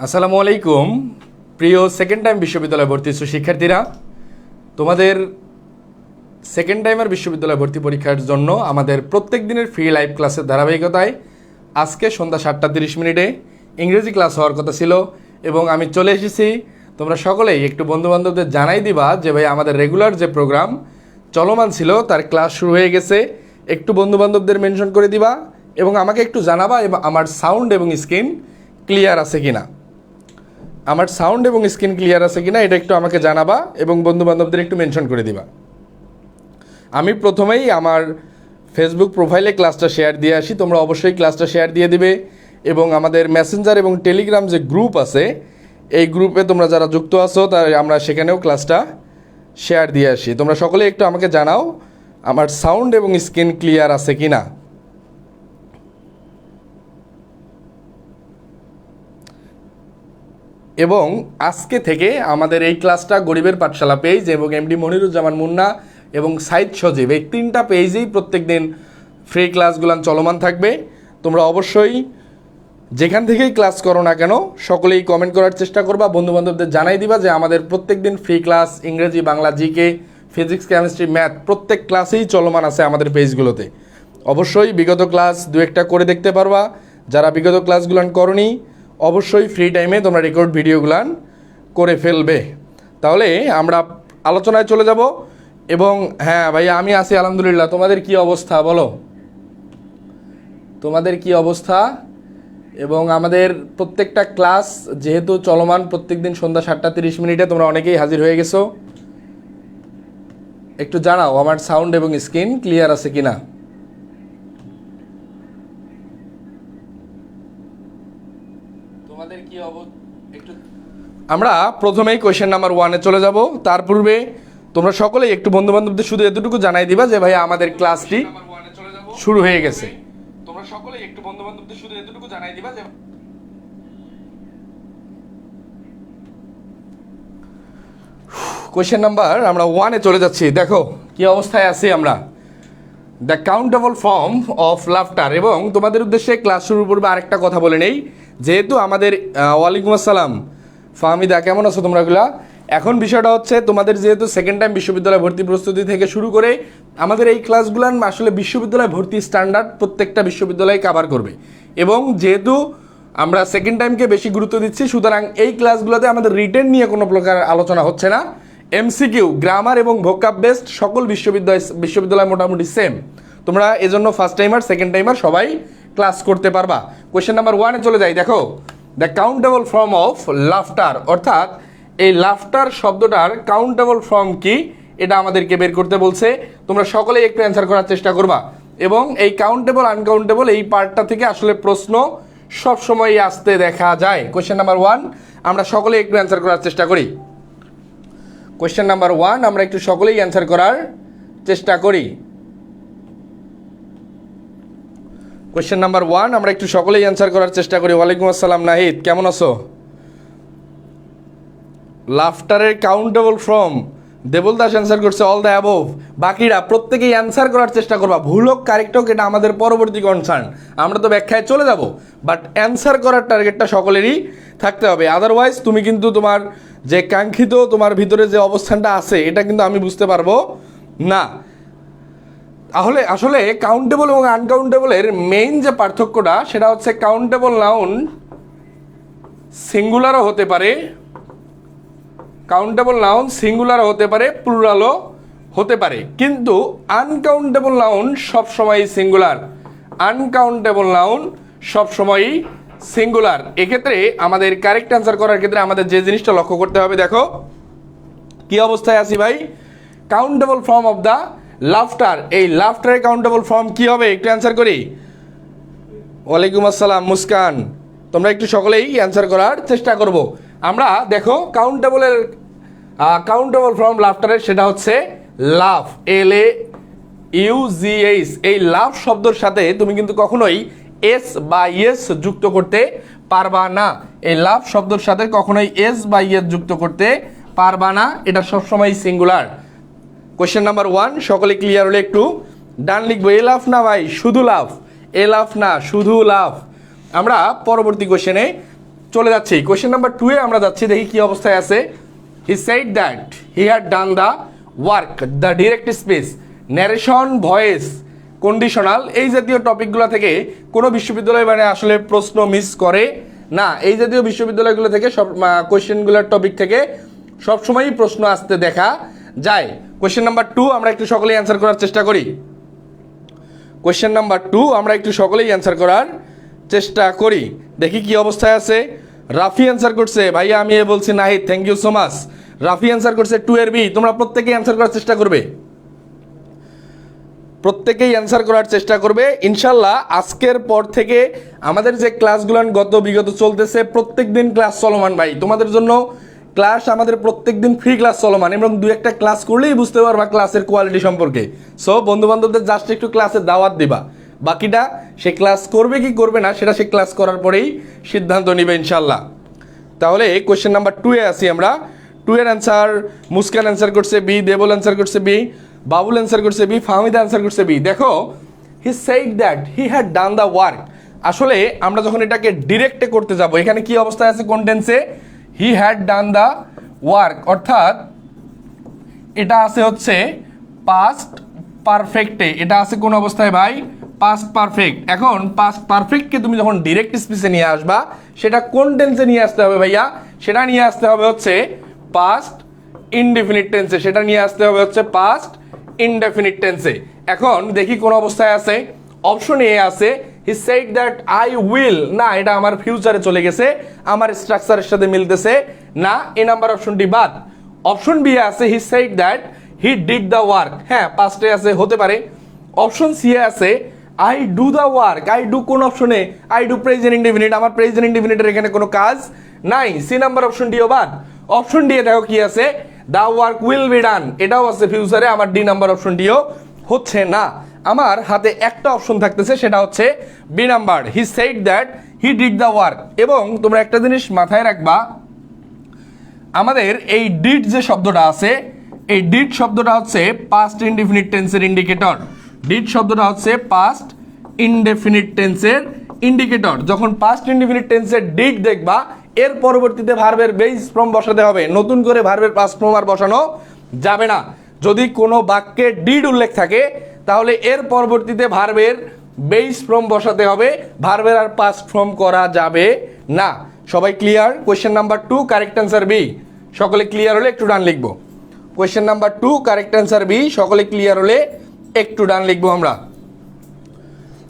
আসসালামু আলাইকুম প্রিয় সেকেন্ড টাইম বিশ্ববিদ্যালয় ভর্তি শিক্ষার্থীরা, তোমাদের সেকেন্ড টাইমের বিশ্ববিদ্যালয় ভর্তি পরীক্ষার জন্য আমাদের প্রত্যেক দিনের ফ্রি লাইভ ক্লাসের ধারাবাহিকতায় আজকে সন্ধ্যা 7:30 ইংরেজি ক্লাস হওয়ার কথা ছিল এবং আমি চলে এসেছি। তোমরা সকলেই একটু বন্ধুবান্ধবদের জানাই দিবা যে ভাই আমাদের রেগুলার যে প্রোগ্রাম চলমান ছিল তার ক্লাস শুরু হয়ে গেছে। একটু বন্ধুবান্ধবদের মেনশন করে দিবা এবং আমাকে একটু জানাবা এবং আমার সাউন্ড এবং স্ক্রিন ক্লিয়ার আছে কিনা, আমার সাউন্ড এবং স্ক্রিন ক্লিয়ার আছে কিনা এটা একটু আমাকে জানাবা এবং বন্ধুবান্ধবদের একটু মেনশন করে দিবা। আমি প্রথমেই আমার ফেসবুক প্রোফাইলে ক্লাসটা শেয়ার দিয়ে আসি, তোমরা অবশ্যই ক্লাসটা শেয়ার দিয়ে দিবে এবং আমাদের মেসেঞ্জার এবং টেলিগ্রাম যে গ্রুপ আছে এই গ্রুপে তোমরা যারা যুক্ত আছো তার আমরা সেখানেও ক্লাসটা শেয়ার দিয়ে আসি। তোমরা সকলে একটু আমাকে জানাও আমার সাউন্ড এবং স্ক্রিন ক্লিয়ার আছে কি না। এবং আজকে থেকে আমাদের এই ক্লাসটা গরিবের পাঠশালা পেজ এবং এমডি মনিরুজ্জামান মুন্না এবং সাইদ সজীব এই 3টা পেজেই প্রত্যেক দিন ফ্রি ক্লাসগুলো চলমান থাকবে। তোমরা অবশ্যই যেখান থেকেই ক্লাস করো না কেন সকলেই কমেন্ট করার চেষ্টা করবা, বন্ধুবান্ধবদের জানাই দিবা যে আমাদের প্রত্যেক দিন ফ্রি ক্লাস ইংরেজি, Bangla, GK, physics, chemistry, math প্রত্যেক ক্লাসেই চলমান আছে আমাদের পেজগুলোতে। অবশ্যই বিগত ক্লাস দু একটা করে দেখতে পারবা, যারা বিগত ক্লাসগুলান করনি অবশ্যই ফ্রি টাইমে তোমরা রেকর্ড ভিডিওগুলান করে ফেলবে। তাহলে আমরা আলোচনায় চলে যাব। এবং হ্যাঁ ভাইয়া আমি আছি আলহামদুলিল্লাহ, তোমাদের কি অবস্থা বলো, তোমাদের কি অবস্থা? এবং আমাদের প্রত্যেকটা ক্লাস যেহেতু চলমান প্রত্যেক দিন সন্ধ্যা 7:30 তোমরা অনেকেই হাজির হয়ে গেছো, একটু জানাও আমার সাউন্ড এবং স্ক্রিন ক্লিয়ার আছে কিনা। তোমাদের কি একটু আমরা প্রথমেই কোয়েশ্চেন নাম্বার 1-এ চলে যাব। তার পূর্বে তোমরা সকলেই একটু বন্ধুবান্ধবদের শুধু এতটুকু জানাই দিবা যে ভাই আমাদের ক্লাসটি শুরু হয়ে গেছে। তোমরা সকলেই একটু বন্ধুবান্ধবদের শুধু এতটুকু জানাই দিবা যে কোয়েশ্চেন নাম্বার আমরা 1-এ চলে যাচ্ছি। দেখো কি অবস্থায় আছি আমরা, the countable form of laughter. এবং তোমাদের উদ্দেশ্যে ক্লাস শুরুর পূর্বে আরেকটা কথা বলে নেই, যেহেতু আমাদের ওয়ালাইকুম আসসালাম ফাহমিদা, কেমন আছো তোমরাগুলা? এখন বিষয়টা হচ্ছে তোমাদের যেহেতু সেকেন্ড টাইম বিশ্ববিদ্যালয় ভর্তি প্রস্তুতি থেকে শুরু করে আমাদের এই ক্লাসগুলো আসলে বিশ্ববিদ্যালয় ভর্তি স্ট্যান্ডার্ড প্রত্যেকটা বিশ্ববিদ্যালয়ে কভার করবে। এবং যেহেতু আমরা সেকেন্ড টাইমকে বেশি গুরুত্ব দিচ্ছি সুতরাং এই ক্লাসগুলোতে আমাদের রিটেন নিয়ে কোনো প্রকার আলোচনা হচ্ছে না। এমসিকিউ, গ্রামার এবং ভোকাব বেসড সকল বিশ্ববিদ্যালয় মোটামুটি সেম। তোমরা এজন্য ফার্স্ট টাইমার সেকেন্ড টাইমার সবাই ক্লাস করতে পারবা। কোয়েশ্চেন নাম্বার 1-এ চলে যাই। দেখো the countable form of laughter, অর্থাৎ এই লাফটার শব্দটার কাউন্টেবল ফর্ম কি এটা আমাদেরকে বের করতে বলছে। তোমরা সকলেই একটু অ্যান্সার করার চেষ্টা করবা এবং এই কাউন্টেবল আনকাউন্টেবল এই পার্টটা থেকে আসলে প্রশ্ন সবসময় আসতে দেখা যায়। কোয়েশ্চেন নাম্বার 1 আমরা সকলেই একটু অ্যান্সার করার চেষ্টা করি। কোয়েশ্চেন নাম্বার 1 আমরা একটু সকলেই অ্যান্সার করার চেষ্টা করি। কোয়েশ্চেন নাম্বার 1 আমরা একটু সকলেই অ্যান্সার করার চেষ্টা করি। ওয়ালাইকুম আসসালাম নাহিদ, কেমন আছো? লাফটারের countable form Debal Das answer করছে অল দ্য অ্যাবোভ। বাকিরা প্রত্যেকেই অ্যান্সার করার চেষ্টা করবা, ভুল হোক কারেক্ট হোক এটা আমাদের পরবর্তী কনসার্ন, আমরা তো ব্যাখ্যায় চলে যাব, বাট অ্যান্সার করার টার্গেটটা সকলেরই থাকতে হবে। আদারওয়াইজ তুমি কিন্তু তোমার যে কাঙ্ক্ষিত তোমার ভিতরে যে অবস্থানটা আছে এটা কিন্তু আমি বুঝতে পারবো না। তাহলে আসলে কাউন্টেবল এবং আনকাউন্টেবলের মেইন যে পার্থক্যটা সেটা হচ্ছে কাউন্টেবল নাউন সিঙ্গুলারও হতে পারে, কাউন্টেবল নাউন সিঙ্গুলারও হতে পারে, প্লুরালও হতে পারে, কিন্তু আনকাউন্টেবল নাউন সবসময়ই সিঙ্গুলার। আনকাউন্টেবল নাউন সবসময়ই সিঙ্গুলার। এক্ষেত্রে আমাদের কারেক্ট অ্যান্সার করার ক্ষেত্রে আমাদের যে জিনিসটা লক্ষ্য করতে হবে, দেখো কি অবস্থায় আছি ভাই। Countable form of the laughter, এই লাফটারের কাউন্টেবল ফর্ম কি হবে একটু অ্যান্সার করি। ওয়ালাইকুম আসসালাম মুস্কান, তোমরা একটু সকলেই অ্যান্সার করার চেষ্টা করব। আমরা দেখো কাউন্টেবল ফর্ম লাফটারের সেটা হচ্ছে লাফ, LAUGH। এই লাফ শব্দের সাথে তুমি কিন্তু কখনোই এস বা ইয়েস যুক্ত করতে পারবা না। এই লাফ শব্দের সাথে কখনোই এস বা ইয়েস যুক্ত করতে পারবা না, এটা সবসময় সিঙ্গুলার। কোয়েশ্চেন নাম্বার 1 সকলে ক্লিয়ার হলে একটু ডান লিখবো। এ লাফ না ভাই, শুধু লাফ, এ লাফ না শুধু লাফ। আমরা পরবর্তী কোয়েশ্চেনে চলে যাচ্ছি কোয়েশ্চেন নাম্বার 2 এ আমরা যাচ্ছি, দেখি কি অবস্থায় আছে। হি said that he had done the work, the direct speech, narration, voice, conditional, এই জাতীয় টপিকগুলো থেকে কোনো বিশ্ববিদ্যালয় মানে আসলে প্রশ্ন মিস করে না। এই জাতীয় বিশ্ববিদ্যালয়গুলো থেকে সব কোয়েশ্চেনগুলোর টপিক থেকে সবসময়ই প্রশ্ন আসতে দেখা যায়। কোয়েশ্চেন নাম্বার 2 আমরা একটু সকলেই অ্যান্সার করার চেষ্টা করি। কোয়েশ্চেন নাম্বার 2 আমরা একটু সকলেই অ্যান্সার করার চেষ্টা করি, দেখি কি অবস্থায় আছে। রাফি অ্যান্সার করছে, ভাইয়া আমি বলছি Nahid, thank you so much. Rafi answer করছে 2 এর বি। তোমরা প্রত্যেকেই অ্যান্সার করার চেষ্টা করবে, প্রত্যেকেই অ্যান্সার করার চেষ্টা করবে ইনশাল্লাহ। আজকের পর থেকে আমাদের যে ক্লাসগুলো বিগত চলতেছে, প্রত্যেক দিন ক্লাস চলমান ভাই, তোমাদের জন্য ক্লাস আমাদের প্রত্যেক দিন ফ্রি ক্লাস চলমান, এবং 2-1টা ক্লাস করলেই বুঝতে পারবা ক্লাসের কোয়ালিটি সম্পর্কে। সো বন্ধু বান্ধবদের জাস্ট একটু ক্লাসের দাওয়াত দিবা, বাকিটা সে ক্লাস করবে কি করবে না সেটা সে ক্লাস করার পরেই সিদ্ধান্ত নিবে ইনশাল্লাহ। তাহলে কোয়েশ্চেন নাম্বার 2 এ আসি আমরা। 2 এর অ্যান্সার মুস্কান অ্যান্সার করছে বি, দেবল অ্যান্সার করছে বি, বাবুল অ্যান্সার করছে বি, ফাহমিদা অ্যান্সার করছে বি। দেখো হি said that he had done the work, আসলে আমরা যখন এটাকে ডিরেক্টে করতে যাব, এখানে কি অবস্থায় আছে কোন tense? He had done the work, অর্থাৎ এটা আছে হচ্ছে পাস্ট পারফেক্টে, এটা আছে কোন অবস্থায় ভাই? Past perfect. এখন পাস্ট পারফেক্টকে তুমি যখন ডিরেক্ট স্পিচে নিয়ে আসবা, সেটা কোন টেন্সে নিয়ে আসতে হবে ভাইয়া? সেটা নিয়ে আসতে হবে হচ্ছে পাস্ট ইনডেফিনিট টেন্সে, সেটা নিয়ে আসতে হবে হচ্ছে পাস্ট ইনডেফিনিট টেন্সে। এখন দেখি কোন অবস্থায় আছে। অপশন এ আছে হি সেড দ্যাট আই উইল, না এটা আমার ফিউচারে চলে গেছে, আমার স্ট্রাকচারের সাথে মিলতেছে না, এ নাম্বার অপশনটি বাদ। অপশন বি আছে হি said that he did the work, হ্যাঁ পাস্টে আছে, হতে পারে। অপশন সি আছে I do the work, I do কোন অপশনে? আই ডু প্রেজেন্ট ইনডেফিনিট, আমার প্রেজেন্ট ইনডেফিনিটের এখানে কোনো কাজ নাই, সি নাম্বার অপশনটিও বাদ। অপশন ডি দেখো কি আছে, the work will be done, এটাও আছে ফিউচারে, আমার ডি নাম্বার অপশনটিও হচ্ছে না। আমার হাতে একটা অপশন থাকতেছে, সেটা হচ্ছে B number, he said that he did the work. এবং তোমরা একটা জিনিস মাথায় রাখবা, আমাদের এই ডিড যে শব্দটা আছে, এই ডিড শব্দটা হচ্ছে পাস্ট ইনডেফিনিট টেন্সের ইন্ডিকেটর। ডিড শব্দটা হচ্ছে পাস্ট ইনডেফিনিট টেন্সের ইন্ডিকেটর। যখন পাস্ট ইনডেফিনিট টেন্সের ডিড দেখবা, এর পরবর্তীতে ভার্বের বেস ফর্ম বসাতে হবে, নতুন করে ভার্বের পাস্ট ফর্ম আর বসানো যাবে না। যদি কোনো বাক্যে ডিড উল্লেখ থাকে, তাহলে এর পরবর্তীতে ভার্বের বেস ফর্ম বসাতে হবে, ভার্বের আর পাস্ট ফর্ম করা যাবে না। সবাই clear? Question number 2 correct answer B. সকলে ক্লিয়ার হলে একটু ডান লিখবো। Question number 2 correct answer B, সকলে ক্লিয়ার হলে একটু ডান লিখবো।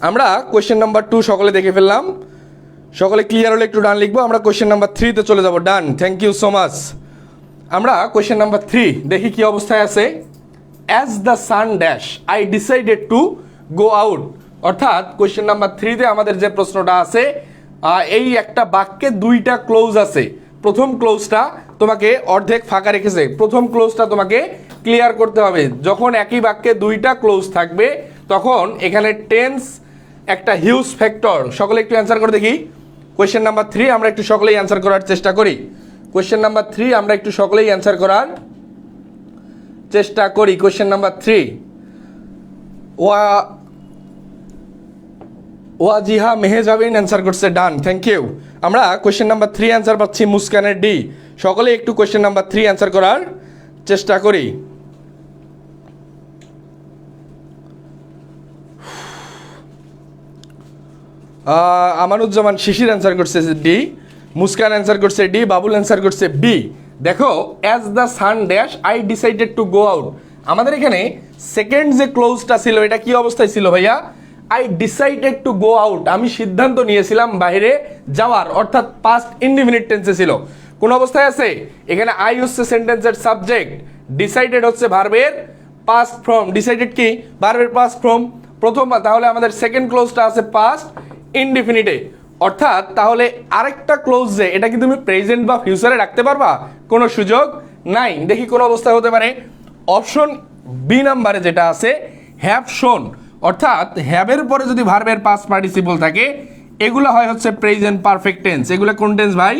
আমরা কোয়েশ্চেন নাম্বার 2 সকলে দেখে ফেললাম, সকলে ক্লিয়ার হলে একটু ডান লিখবো। আমরা কোয়েশ্চেন নাম্বার 3 তে চলে যাব। ডান, থ্যাংক ইউ সো মাচ। আমরা কোয়েশ্চেন নাম্বার 3 দেখি কি অবস্থায় আছে। As the sun dash I decided to go out, অর্থাৎ কোয়েশ্চেন নাম্বার 3 তে আমাদের যে প্রশ্নটা আছে, এই একটা বাক্যে 2টা ক্লোজ আছে। প্রথম ক্লোজটা তোমাকে অর্ধেক ফাঁকা রেখেছে, প্রথম ক্লোজটা তোমাকে ক্লিয়ার করতে হবে। যখন একই বাক্যে 2টা ক্লোজ থাকবে, তখন এখানে টেন্স একটা হিউজ ফ্যাক্টর। সকলে একটু অ্যান্সার করে দেখি। কোয়েশ্চেন নাম্বার 3 আমরা একটু সকলেই অ্যান্সার করার চেষ্টা করি। কোয়েশ্চেন নাম্বার 3 আমরা একটু সকলেই অ্যান্সার করার চেষ্টা করি। Question number 3 Wajiha Mehejabin answer করছে, ডান, থ্যাংক ইউ। আমরা কোয়েশ্চেন নাম্বার 3 অ্যান্সার পাচ্ছি মুস্কানের ডি। সকলে একটু কোয়েশ্চেন নাম্বার 3 অ্যান্সার করার চেষ্টা করি। আমানুজ্জামান শিশির অ্যান্সার করছে ডি, মুস্কান অ্যান্সার করছে ডি, বাবুল অ্যান্সার করছে বি। দেখো as the sun dash I decided to go out, আমাদের এখানে সেকেন্ড যে ক্লোজটা ছিল, এটা কি অবস্থায় ছিল ভাইয়া? I decided to go out, আমি সিদ্ধান্ত নিয়েছিলাম বাইরে যাওয়ার, অর্থাৎ পাস্ট ইনডিফিনিট টেন্সে ছিল। কোন অবস্থায় আছে? এখানে আই হচ্ছে সেন্টেন্সের সাবজেক্ট, ডিসাইডেড হচ্ছে ভার্বের পাস্ট ফর্ম। ডিসাইডেড কি? ভার্বের পাস্ট ফর্ম প্রথম, তাহলে আমাদের সেকেন্ড ক্লোজটা আছে পাস্ট ইনডিফিনিটে, অর্থাৎ তাহলে আরেকটা ক্লোজ যে, এটা কি তুমি প্রেজেন্ট বা ফিউচারে রাখতে পারবা? কোনো সুযোগ নাই। দেখি কোন অবস্থায় হতে পারে। অপশন বি নাম্বারে যেটা আছে হ্যাভ শোন, অর্থাৎ হ্যাভের পরে যদি ভার্বের পাস্ট পার্টিসিপল থাকে, এগুলো হয় হচ্ছে প্রেজেন্ট পারফেক্ট টেন্স। এগুলো কোন টেন্স ভাই?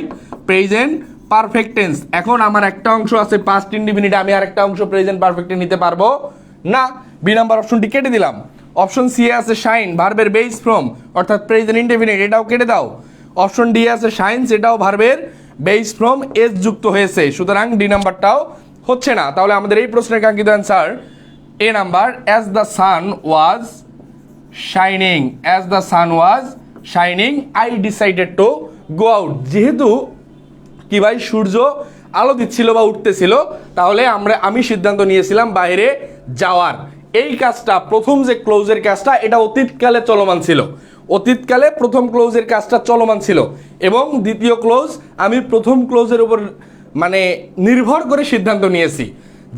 Present perfect tense. এখন আমার একটা অংশ আছে পাস্ট ইনডিফিনিট, আমি আরেকটা অংশ প্রেজেন্ট পারফেক্টে নিতে পারবো না, বি নাম্বার অপশনটি কেটে দিলাম। অপশন সি আছে শাইন, ভার্বের বেস ফ্রম, অর্থাৎ প্রেজেন্ট ইনডিফিনিট, এটাও কেটে দাও। অপশন ডি আছে শাইন্স, এটাও ভার্বের বেস ফ্রম এস যুক্ত হয়েছে, সুতরাং ডি নাম্বারটাও হচ্ছে না। তাহলে আমাদের এই প্রশ্নের কাঙ্ক্ষিত answer A number, as the sun was shining, as the sun was shining I decided to go out. যেহেতু কি ভাই সূর্য আলো দিচ্ছিল বা উঠতেছিল, তাহলে আমি সিদ্ধান্ত নিয়েছিলাম বাইরে যাওয়ার। এই কাজটা প্রথম যে ক্লোজের কাজটা এটা অতীতকালে চলমান ছিল, অতীতকালে প্রথম ক্লোজের কাজটা চলমান ছিল, এবং দ্বিতীয় ক্লোজ আমি প্রথম ক্লোজের উপর মানে নির্ভর করে সিদ্ধান্ত নিয়েছি।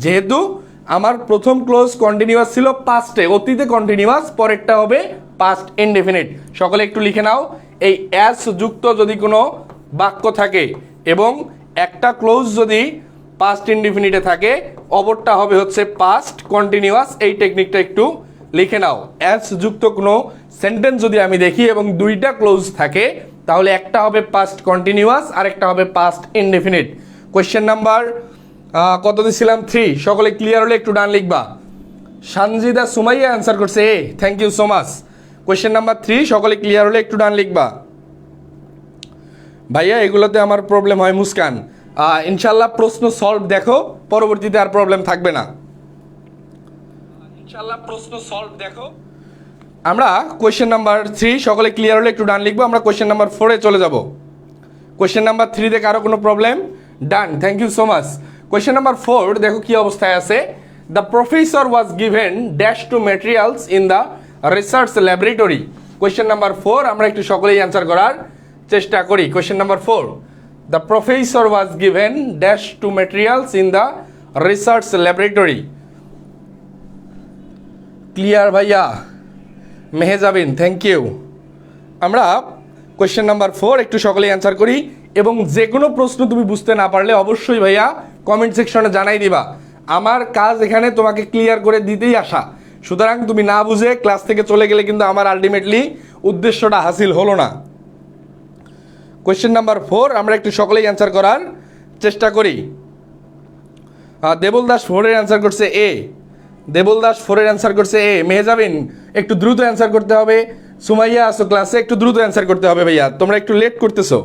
যেহেতু আমার প্রথম ক্লোজ কন্টিনিউয়াস ছিল পাস্টে, অতীতে কন্টিনিউয়াস, পরেরটা হবে পাস্ট ইনডেফিনিট। সকলে একটু লিখে নাও, এই অ্যাস যুক্ত যদি কোনো বাক্য থাকে এবং একটা ক্লোজ যদি পাস্ট ইনডেফিনিটে থাকে, অপরটা হবে হচ্ছে পাস্ট কন্টিনিউয়াস। এই টেকনিকটা একটু লিখে নাও। অ্যাস যুক্ত কোনো সেন্টেন্স যদি আমি দেখি এবং দুইটা ক্লোজ থাকে, তাহলে একটা হবে পাস্ট কন্টিনিউয়াস আর একটা হবে পাস্ট ইনডেফিনিট। কোয়েশ্চেন নাম্বার কত দিছিলাম 3, সকলে ক্লিয়ার হলে একটু ডান লিখবা। সানজিদা সুমাইয়া অ্যান্সার করছে A, thank you so much. Question number 3, সকলে ক্লিয়ার হলে একটু ডান লিখবা। ভাইয়া এগুলোতে আমার প্রবলেম হয় মুস্কান, ইনশাল্লাহ প্রশ্ন সলভ দেখো, পরবর্তীতে আর প্রবলেম থাকবে না। ইনশাল্লাহ প্রশ্ন সলভ দেখো। আমরা কোয়েশ্চেন নাম্বার 3, সকলে ক্লিয়ার হলে একটু ডান লিখবো। আমরা কোয়েশ্চেন নাম্বার 4-এ চলে যাব। কোয়েশ্চেন নাম্বার 3-তে কারো কোনো problem? Done, thank you so much. Question number 4 দেখো কি অবস্থায় আছে। The professor was given dash to materials in the research laboratory. Question number 4 আমরা একটু সকলেই অ্যান্সার করার চেষ্টা করি। Question number 4, the professor was given dash to materials in the research laboratory. Clear ভাইয়া? Mehejabin, thank you. আমরা কোয়েশ্চেন নাম্বার 4 একটু সকলেই অ্যান্সার করি, এবং যে কোনো প্রশ্ন তুমি বুঝতে না পারলে অবশ্যই ভাইয়া কমেন্ট সেকশনে জানাই দিবা। আমার কাজ এখানে তোমাকে ক্লিয়ার করে দিতেই আসা, সুতরাং তুমি না বুঝে ক্লাস থেকে চলে গেলে কিন্তু আমার আলটিমেটলি উদ্দেশ্যটা হাসিল হলো না। কোয়েশ্চেন নাম্বার 4 আমরা একটু সকলেই অ্যান্সার করার চেষ্টা করি। দেবল দাস 4-এর অ্যান্সার করছে এ, দেবল দাস 4-এর অ্যান্সার করছে এ। মেহেজাবিন একটু দ্রুত অ্যান্সার করতে হবে। সুমাইয়া আসো ক্লাসে, একটু দ্রুত অ্যান্সার করতে হবে ভাইয়া, তোমরা একটু লেট করতেছো,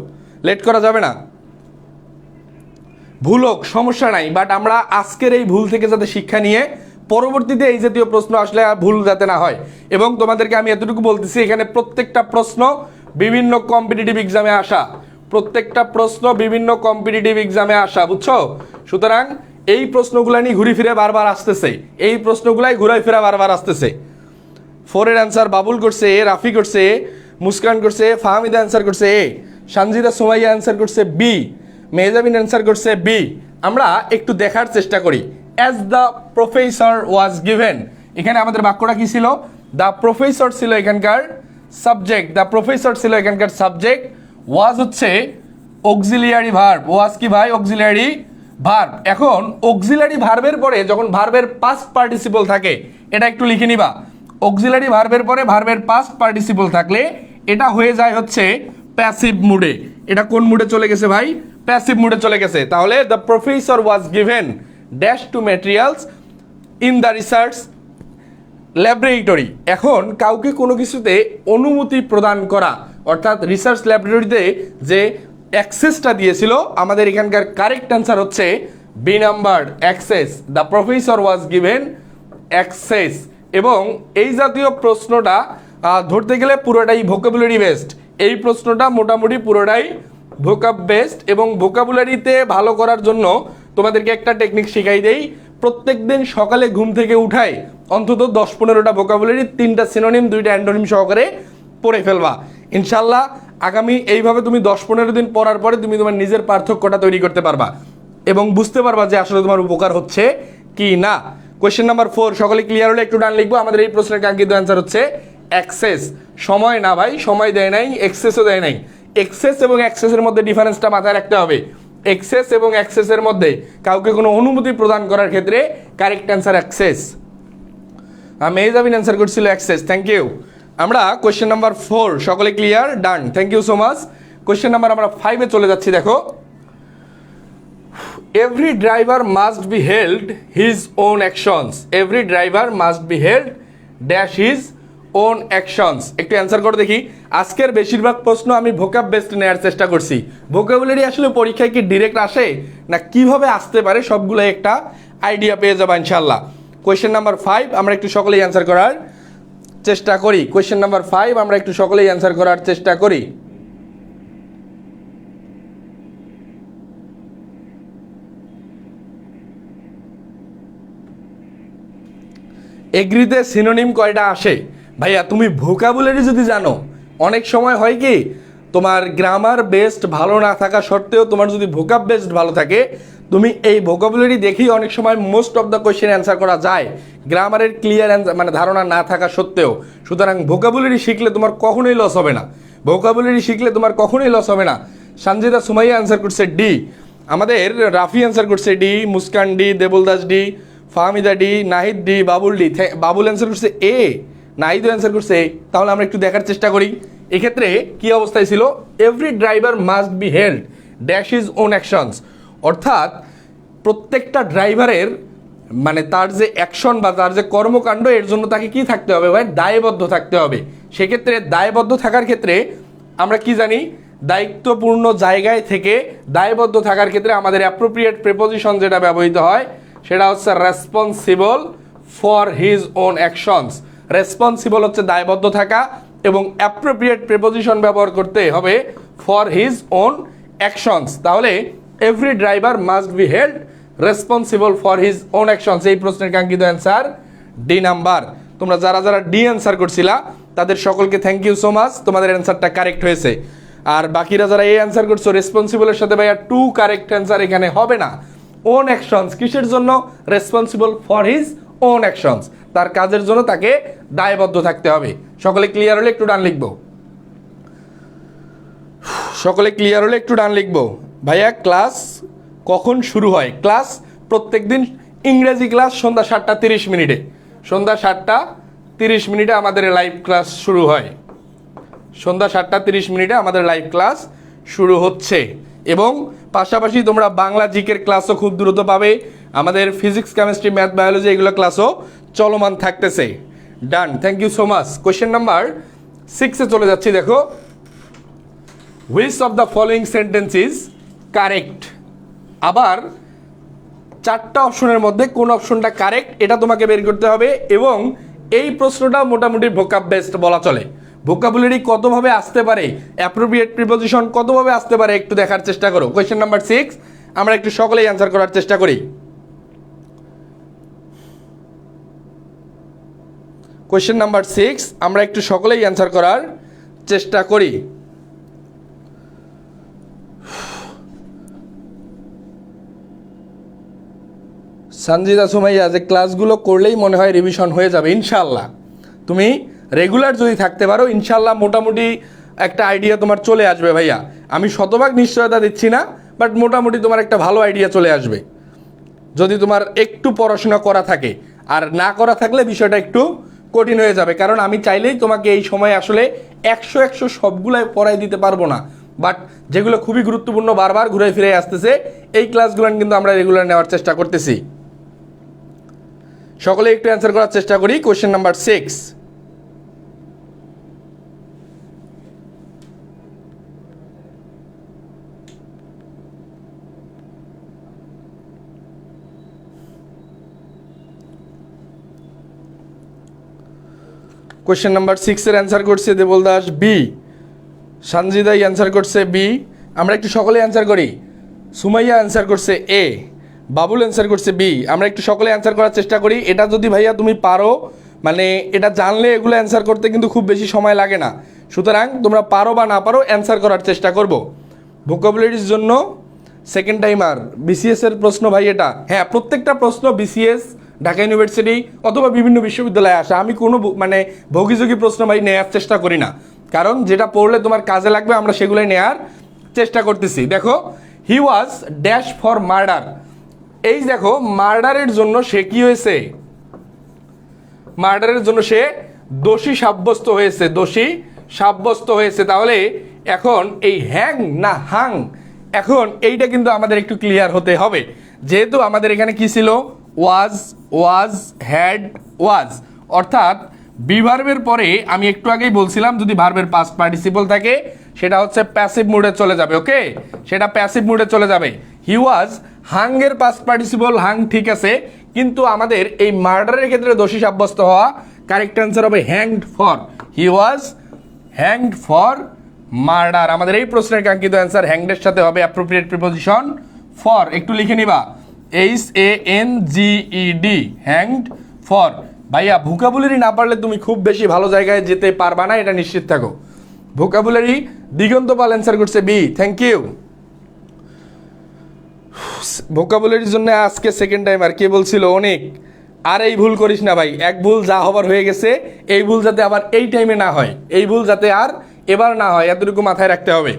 লেট করা যাবে না। ভুল হোক সমস্যা নাই, বাট আমরা আজকের এই ভুল থেকে যাতে শিক্ষা নিয়ে পরবর্তীতে এই জাতীয় প্রশ্ন আসলে ভুল যাতে না হয়। এবং তোমাদেরকে আমি এতটুকু বলতেছি, এখানে প্রত্যেকটা প্রশ্ন বিভিন্ন কম্পিটিটিভ এক্সামে আসা, প্রত্যেকটা প্রশ্ন বিভিন্ন কম্পিটিটিভ এক্সামে আসা, বুঝছো? সুতরাং এই প্রশ্নগুলো নিয়ে ঘুরে ফিরে বারবার আসতেছে, এই প্রশ্নগুলাই ঘুরাই ফেরা বারবার আসতেছে। 4-এর অ্যান্সার বাবুল করছে এ, রাফি করছে এ, মুস্কান করছে এ, ফাহমিদা অ্যান্সার করছে এ, সানজিদা সুমাইয়া অ্যান্সার করছে বি, মেহজাবিন অ্যান্সার করছে বি। আমরা একটু দেখার চেষ্টা করি। As the professor was given, এখানে আমাদের বাক্যটা কি ছিল? দ্য প্রফেসর ছিল এখানকার সাবজেক্ট, দ্য প্রফেসর ছিল এখানকার সাবজেক্ট, ওয়াজ হচ্ছে অক্সিলিয়ারি ভার্ব। ওয়াজ কি ভাই? Auxiliary verb. এখন অক্সিলারি ভার্বের পরে যখন ভার্বের পাস্ট পার্টিসিপল থাকে, এটা একটু লিখে নিবা। অক্সিলারি ভার্বের পরে ভার্বের পাস্ট পার্টিসিপল থাকলে এটা হয়ে যায় হচ্ছে প্যাসিভ মুডে। এটা কোন মুডে চলে গেছে ভাই? প্যাসিভ মুডে চলে গেছে। তাহলে the professor was given dash to materials in the research laboratory. এখন কাউকে কোনো কিছুতে অনুমতি প্রদান করা, অর্থাৎ রিসার্চ ল্যাবরেটরিতে যে অ্যাক্সেসটা দিয়েছিল, আমাদের এখানকার কারেক্ট অ্যান্সার হচ্ছে B number, access. The professor was given access. এবং এই জাতীয় প্রশ্নটা ধরতে গেলে পুরোটাই ভোকাবুলারি বেসড। এই প্রশ্নটা মোটামুটি পুরোটাই ভোকাব বেসড, এবং ভোকাবুলারিতে ভালো করার জন্য তোমাদেরকে একটা টেকনিক শিখাই দেই। প্রত্যেক দিন সকালে ঘুম থেকে উঠাই অন্তত 10-15টা ভোকাবুলারি, 3টা সিনোনিম 2টা অ্যান্টোনিম সহকারে পড়ে ফেলবা। ইনশাল্লাহ আগামী এইভাবে তুমি 10-15 দিন পড়ার পরে তুমি তোমার নিজের পার্থক্যটা তৈরি করতে পারবা এবং বুঝতে পারবা যে আসলে তোমার উপকার হচ্ছে কি না। কোয়েশ্চেন নাম্বার 4 সকলে ক্লিয়ার হলে একটু ডান লিখবো। আমাদের এই প্রশ্নের কাঙ্ক্ষিত অ্যান্সার হচ্ছে অ্যাক্সেস। সময় না ভাই, সময় দেয় নাই, এক্সেসও দেয় নাই। এক্সেস এবং অ্যাক্সেসের মধ্যে ডিফারেন্সটা মাথায় রাখতে হবে। এক্সেস এবং অ্যাক্সেসের মধ্যে কাউকে কোনো অনুমতি প্রদান করার ক্ষেত্রে correct answer access. Mehjabin answer করছিল অ্যাক্সেস, থ্যাংক ইউ। আমরা কোয়েশ্চেন নাম্বার 4 সকলে clear, done, thank you so much. Question number আমরা 5-এ চলে যাচ্ছি। দেখো, every driver must be held his own actions. Every driver must be held dash his own actions. একটু answer করে দেখি। আজকের বেশিরভাগ প্রশ্ন আমি ভোকাব বেসড নেওয়ার চেষ্টা করছি। ভোকাবুলারি আসলে পরীক্ষায় কি ডিরেক্ট আসে না কিভাবে আসতে পারে সবগুলো একটা আইডিয়া পেয়ে যাবো ইনশাল্লাহ। কোয়েশ্চেন নাম্বার 5 আমরা একটু সকলেই অ্যান্সার করার চেষ্টা করি। কোয়েশ্চেন নাম্বার 5 আমরা একটু সকলেই অ্যান্সার করার চেষ্টা করি। এগ্রিতে সিনোনিম কয়টা আসে? ভাইয়া তুমি ভোকাবুলারি যদি জানো, অনেক সময় হয় কি তোমার গ্রামার বেসড ভালো না থাকা সত্ত্বেও তোমার যদি ভোকাব বেসড ভালো থাকে, তুমি এই ভোকাবুলারি দেখেই অনেক সময় most of the question answer করা যায় গ্রামারের ক্লিয়ার মানে ধারণা না থাকা সত্ত্বেও। সুতরাং ভোকাবুলারি শিখলে তোমার কখনোই লস হবে না, ভোকাবুলারি শিখলে তোমার কখনোই লস হবে না। সঞ্জিদা সুমাইয়া অ্যান্সার করছে ডি, আমাদের রাফি অ্যান্সার করছে D, Muskan D, Debul Das D, Fahmida D, Nahid D, Babul D. Babul answer করছে এ, নাহিদও অ্যান্সার করছে এ। তাহলে আমরা একটু দেখার চেষ্টা করি এক্ষেত্রে কি অবস্থায় ছিল। Every driver must be held dash is own actions, অর্থাৎ প্রত্যেকটা ড্রাইভারের মানে তার যে অ্যাকশন বা তার যে কর্মকাণ্ড এর জন্য তাকে কি থাকতে হবে ভাই, দায়বদ্ধ থাকতে হবে। সেক্ষেত্রে দায়বদ্ধ থাকার ক্ষেত্রে আমরা কি জানি, দায়িত্বপূর্ণ জায়গায় থেকে দায়বদ্ধ থাকার ক্ষেত্রে আমাদের অ্যাপ্রোপ্রিয়েট প্রিপোজিশন যেটা ব্যবহৃত হয় সেটা হচ্ছে responsible for his own actions. Responsible হচ্ছে দায়বদ্ধ থাকা এবং অ্যাপ্রোপ্রিয়েট প্রিপোজিশন ব্যবহার করতে হবে ফর হিজ ওন অ্যাকশনস। তাহলে every driver must be held responsible for his own actions. এই প্রশ্নের কাঙ্ক্ষিত অ্যান্সার ডি নাম্বার। তোমরা যারা যারা ডি অ্যান্সার করছিলা তাদের সকলকে থ্যাংক ইউ সো মাচ, তোমাদের অ্যান্সারটা কারেক্ট হয়েছে। আর বাকিরা যারা এই অ্যান্সার করছো রেসপন্সিবলের সাথে ভাইয়া টু কারেক্ট অ্যান্সার এখানে হবে না। ওন অ্যাকশনস কিসের জন্য? Responsible for his own actions, তার কাজের জন্য তাকে দায়বদ্ধ থাকতে হবে। সকলে ক্লিয়ার হলে একটু ডান লিখবো, সকলে ক্লিয়ার হলে একটু ডান লিখবো। ভাইয়া ক্লাস কখন শুরু হয়? ক্লাস প্রত্যেক দিন ইংরেজি ক্লাস সন্ধ্যা 7:30 সন্ধ্যা 7:30 আমাদের লাইভ ক্লাস শুরু হয়। সন্ধ্যা 7:30 আমাদের লাইভ ক্লাস শুরু হচ্ছে এবং পাশাপাশি তোমরা বাংলা জিকের ক্লাসও খুব দ্রুত পাবে। আমাদের ফিজিক্স, কেমিস্ট্রি, ম্যাথ, বায়োলজি এগুলো ক্লাসও চলমান থাকতেছে। Done, thank you so much. Question number 6-এ চলে যাচ্ছি। দেখো, which of the following sentence is correct. আবার 4টা অপশনের মধ্যে কোন অপশনটা কারেক্ট এটা তোমাকে বের করতে হবে এবং এই প্রশ্নটা মোটামুটি ভোকাব বেসড বলা চলে। ভোকাবুলারি কতভাবে আসতে পারে, অ্যাপ্রোপ্রিয়েট প্রিপোজিশন কতভাবে আসতে পারে একটু দেখার চেষ্টা করো। কোয়েশ্চেন নাম্বার 6 আমরা একটু সকলেই অ্যান্সার করার চেষ্টা করি। কোয়েশ্চেন নাম্বার 6 আমরা একটু সকলেই অ্যান্সার করার চেষ্টা করি। সঞ্জিদা সুমাইয়া, যে ক্লাসগুলো করলেই মনে হয় রিভিশন হয়ে যাবে ইনশাল্লাহ। তুমি রেগুলার যদি থাকতে পারো ইনশাল্লাহ মোটামুটি একটা আইডিয়া তোমার চলে আসবে ভাইয়া। আমি শতভাগ নিশ্চয়তা দিচ্ছি না, বাট মোটামুটি তোমার একটা ভালো আইডিয়া চলে আসবে যদি তোমার একটু পড়াশোনা করা থাকে। আর না করা থাকলে বিষয়টা একটু কঠিন হয়ে যাবে, কারণ আমি চাইলেই তোমাকে এই সময় আসলে 100 সবগুলাই পড়াই দিতে পারবো না। বাট যেগুলো খুবই গুরুত্বপূর্ণ বারবার ঘুরে ফিরে আসতেছে এই ক্লাসগুলো কিন্তু আমরা রেগুলার নেওয়ার চেষ্টা করতেছি। সকলে একটু অ্যান্সার করার চেষ্টা করি। কোয়েশ্চেন নাম্বার 6, কোয়েশ্চেন নাম্বার 6-এর অ্যান্সার করছে দেবলদাস বি, সঞ্জিদাই অ্যান্সার করছে বি। আমরা একটু সকলে অ্যান্সার করি। সুমাইয়া অ্যান্সার করছে এ, বাবুল অ্যান্সার করছে বি। আমরা একটু সকলে অ্যান্সার করার চেষ্টা করি। এটা যদি ভাইয়া তুমি পারো, মানে এটা জানলে এগুলো অ্যান্সার করতে কিন্তু খুব বেশি সময় লাগে না। সুতরাং তোমরা পারো বা না পারো অ্যান্সার করার চেষ্টা করবো। ভোকাবুলারির জন্য সেকেন্ড টাইমার বিসিএস এর প্রশ্ন ভাই এটা, হ্যাঁ প্রত্যেকটা প্রশ্ন বিসিএস, ঢাকা ইউনিভার্সিটি অথবা বিভিন্ন বিশ্ববিদ্যালয়ে আসা। আমি কোনো মানে ভোগীযোগী প্রশ্ন ভাই নেওয়ার চেষ্টা করি না, কারণ যেটা পড়লে তোমার কাজে লাগবে আমরা সেগুলোই নেওয়ার চেষ্টা করতেছি। দেখো, হি ওয়াজ ড্যাশ ফর মার্ডার। এই দেখো মার্ডারের জন্য সে কি হয়েছে, মার্ডারের জন্য সে দোষী সাব্যস্ত হয়েছে, দোষী সাব্যস্ত হয়েছে। তাহলে এখন এই হ্যাং না হাং, এখন এইটা কিন্তু আমাদের একটু ক্লিয়ার হতে হবে। যেহেতু আমাদের এখানে কি ছিল, ওয়াজ, ওয়াজ, হ্যাড, ওয়াজ, অর্থাৎ বি ভার্বের পরে আমি একটু আগেই বলছিলাম যদি ভার্বের পাস্ট পার্টিসিপল থাকে সেটা হচ্ছে প্যাসিভ মুডে চলে যাবে, ওকে, সেটা প্যাসিভ মুডে চলে যাবে। হি ওয়াজ হাংয়ের পাস্ট পার্টিসিপল হাং ঠিক আছে, কিন্তু আমাদের এই মার্ডারের ক্ষেত্রে দোষী সাব্যস্ত হওয়া কারেক্ট অ্যান্সার হবে hanged for. He was hanged for murder. আমাদের এই প্রশ্নের কাঙ্ক্ষিত অ্যান্সার হ্যাংডের সাথে হবে অ্যাপ্রোপ্রিয়েট প্রিপোজিশন ফর। একটু লিখে নিবা HANGED, হ্যাংড ফর। ভাইয়া ভোকাবুলারি না পারলে তুমি খুব বেশি ভালো জায়গায় যেতে পারবা না, এটা নিশ্চিত থাকো। ভোকাবুলারি দিগন্ত পাল অ্যান্সার করছে বি, থ্যাংক ইউ। ভোকাবুলারির জন্য আজকে সেকেন্ড টাইম আর কে বলছিল অনেক। আর এই ভুল করিস না ভাই, এক ভুল যা হবার হয়ে গেছে, এই ভুল যাতে আবার এই টাইমে না হয়, এই ভুল যাতে আর এবার না হয়, এতটুকু মাথায় রাখতে হবে।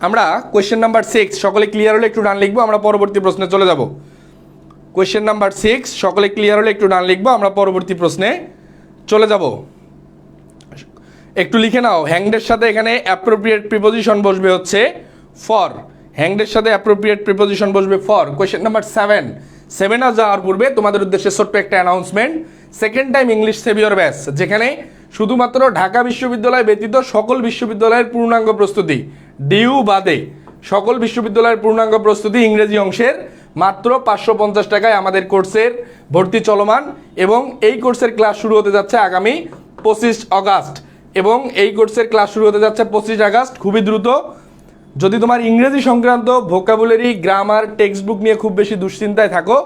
আমরা কোয়েশ্চেন নাম্বার 6 সকলে ক্লিয়ার হলে একটু ডান লিখবো, আমরা পরবর্তী প্রশ্নে চলে যাব। কোয়েশ্চেন নাম্বার 6 সকলে ক্লিয়ার হলে একটু ডান লিখবো, আমরা পরবর্তী প্রশ্নে চলে যাব। একটু লিখে নাও, হ্যাংডের সাথে এখানে অ্যাপ্রোপ্রিয়েট প্রিপোজিশন বসবে হচ্ছে ফর। হ্যাংডের সাথে অ্যাপ্রোপ্রিয়েট প্রিপোজিশন বসবে ফর। কোয়েশ্চেন নাম্বার 7 যাওয়ার পূর্বে তোমাদের উদ্দেশ্যে ছোট্ট একটা announcement. Second time English saviour batch, যেখানে শুধুমাত্র ঢাকা বিশ্ববিদ্যালয় ব্যতীত সকল বিশ্ববিদ্যালয়ের পূর্ণাঙ্গ প্রস্তুতি, ডিউ বাদে সকল বিশ্ববিদ্যালয়ের পূর্ণাঙ্গ প্রস্তুতি ইংরেজি অংশের মাত্র 550 টাকায় আমাদের কোর্সের ভর্তি চলমান, এবং এই কোর্সের ক্লাস শুরু হতে যাচ্ছে আগামী 25 আগস্ট, এবং এই কোর্সের ক্লাস শুরু হতে যাচ্ছে 25 আগস্ট, খুবই দ্রুত। যদি তোমার ইংরেজি সংক্রান্ত ভোকাবুলারি, গ্রামার, টেক্সট বুক নিয়ে খুব বেশি দুশ্চিন্তায় থাকো,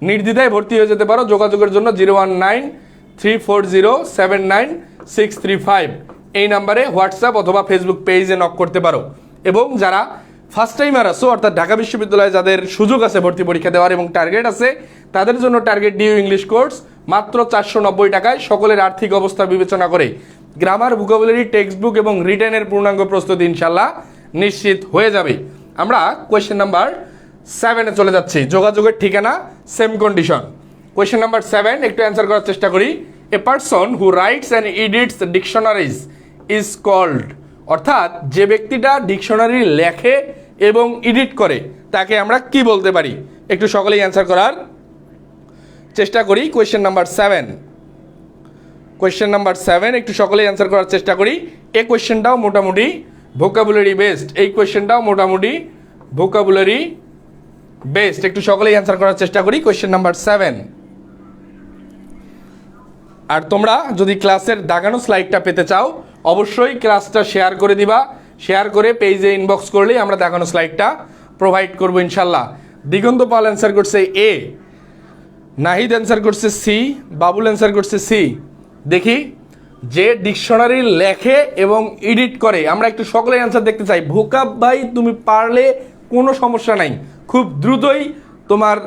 নির্দ্বিধায় ভর্তি হয়ে যেতে পারো। যোগাযোগের জন্য 01934079635 এই নাম্বারে হোয়াটসঅ্যাপ অথবা ফেসবুক পেজে নক করতে পারো। এবং যারা ফার্স্ট টাইমার আসো, অর্থাৎ ঢাকা বিশ্ববিদ্যালয়ে যাদের সুযোগ আছে ভর্তি পরীক্ষা দেওয়ার এবং টার্গেট আছে, তাদের জন্য টার্গেট ডিউ ইংলিশ কোর্স মাত্র 490 টাকায়, সকলের আর্থিক অবস্থা বিবেচনা করে গ্রামার, ভোকাবুলারি, টেক্সট বুক এবং রিটেনের পূর্ণাঙ্গ প্রস্তুতি ইনশাল্লাহ নিশ্চিত হয়ে যাবে। আমরা কোয়েশ্চেন নাম্বার 7-এ চলে যাচ্ছি। যোগাযোগের ঠিকানা সেম কন্ডিশন। কোয়েশ্চেন নাম্বার 7 একটু অ্যান্সার করার চেষ্টা করি। A person who writes and edits dictionaries is called, অর্থাৎ যে ব্যক্তিটা ডিকশনারি লেখে এবং এডিট করে তাকে আমরা কি বলতে পারি? একটু সকলেই অ্যান্সার করার চেষ্টা করি। কোয়েশ্চেন নাম্বার 7, কোয়েশ্চেন নাম্বার 7 একটু সকলেই অ্যান্সার করার চেষ্টা করি। এই কোয়েশ্চেনটাও মোটামুটি ভোকাবুলারি বেসড, এই কোয়েশ্চেনটাও মোটামুটি ভোকাবুলারি বেসড। একটু সকলেই অ্যান্সার করার চেষ্টা করি। Question number 7। আর তোমরা যদি ক্লাসের দাগানো স্লাইডটা পেতে চাও, অবশ্যই ক্লাসটা শেয়ার করে দিবা। শেয়ার করে পেজে ইনবক্স করলেই আমরা দাগানো স্লাইডটা প্রোভাইড করবো ইনশাল্লাহ। দিগন্ত পাল অ্যান্সার করছে এ, নাহিদ অ্যান্সার করছে সি, বাবুল অ্যান্সার করছে সি। দেখি যে ডিকশনারি লেখে এবং এডিট করে, আমরা একটু সকলের অ্যান্সার দেখতে চাই। ভোকাব ভাই তুমি পারলে কোনো সমস্যা নাই, খুব দ্রুতই তোমার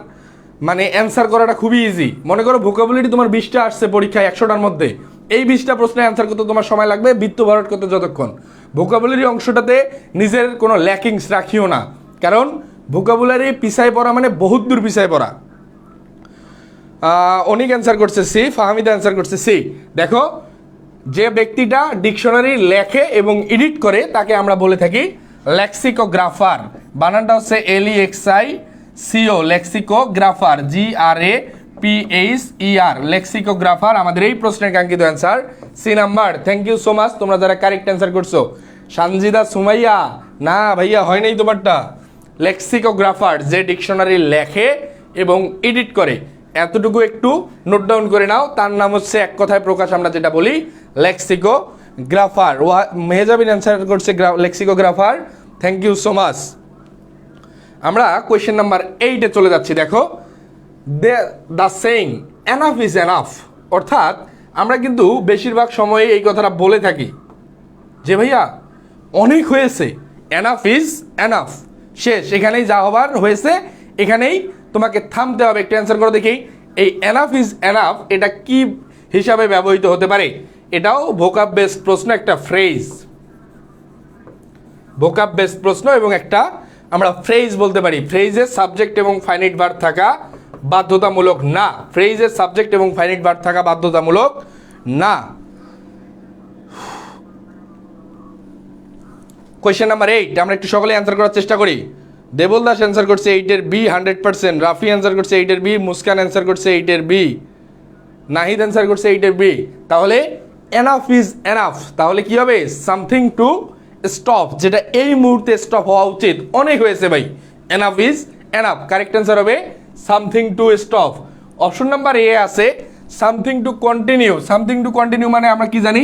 মানে অ্যান্সার করাটা খুবই ইজি। মনে করো ভোকাবুলারি তোমার 20টা আসছে পরীক্ষায় 100টার মধ্যে, এই 20টা প্রশ্নের অ্যান্সার করতে তোমার সময় লাগবে বৃত্ত ভরাট করতে যতক্ষণ। ভোকাবুলারি অংশটাতে নিজের কোনো ল্যাকিংস রাখিও না, কারণ ভোকাবুলারি পিছায় পড়া মানে বহুত দূর পিছায় পড়া। অনিক অ্যান্সার করছে সি, ফাহমিদা অ্যান্সার করছে সি। দেখো যে ব্যক্তিটা ডিকশনারি লেখে এবং এডিট করে তাকে আমরা বলে থাকি লেক্সিকোগ্রাফার। বানানটা হচ্ছে LEXICO, লেক্সিকোগ্রাফার, GRAPHER, লেক্সিকোগ্রাফার। আমাদের এই প্রশ্নের কাঙ্ক্ষিত answer C number. Thank you so much তোমরা যারা কারেক্ট অ্যান্সার করছো। সানজিদা সুমাইয়া, না ভাইয়া হয় নাই তোমারটা। লেক্সিকোগ্রাফার যে ডিকশনারি লেখে এবং এডিট করে, এতটুকু একটু নোট ডাউন করে নাও। তার নাম হচ্ছে এক কথায় প্রকাশ আমরা যেটা বলি লেক্সিকোগ্রাফার। মেহজাবিন অ্যান্সার করছে লেক্সিকোগ্রাফার, থ্যাংক ইউ সো মাচ। আমরা কোয়েশ্চেন নাম্বার 8-এ চলে যাচ্ছি। দেখো the saying enough is enough, অর্থাৎ আমরা কিন্তু বেশিরভাগ সময়ে এই কথাটা বলে থাকি যে ভাইয়া অনেক হয়েছে, এনাফ ইজ এনাফ, শেষ, এখানেই যা হবার হয়েছে, এখানেই তোমাকে থামতে হবে। একটু অ্যান্সার করো দেখি, এই এনাফ ইজ এনাফ এটা কি হিসাবে ব্যবহৃত হতে পারে? এটাও ভোকাব বেসড প্রশ্ন, একটা ফ্রেজ, ভোকাব বেসড প্রশ্ন এবং একটা আমরা ফ্রেজ বলতে পারি। ফ্রেজের সাবজেক্ট এবং ফাইনাইট ভার্ব থাকা বাধ্যতামূলক না, ফ্রেজের সাবজেক্ট এবং ফাইনাইট ভার্ব থাকা বাধ্যতামূলক না। কোয়েশ্চেন নাম্বার 8 আমরা একটু সকলে অ্যান্সার করার চেষ্টা করি। দেবল দাস অ্যান্সার করছে 8-এর বি 100%, রাফি অ্যান্সার করছে 8-এর বি, মুস্কান অ্যান্সার করছে 8-এর বি, নাহিদ অ্যান্সার করছে 8-এর বি। তাহলে এনাফ ইজ এনাফ, তাহলে কি হবে? সামথিং টু স্টপ, যেটা এই মুহূর্তে স্টপ হওয়া উচিত, অনেক হয়েছে ভাই। Enough is enough, correct answer হবে something to stop. Option number A আছে something to continue. Something to continue মানে আমরা কি জানি,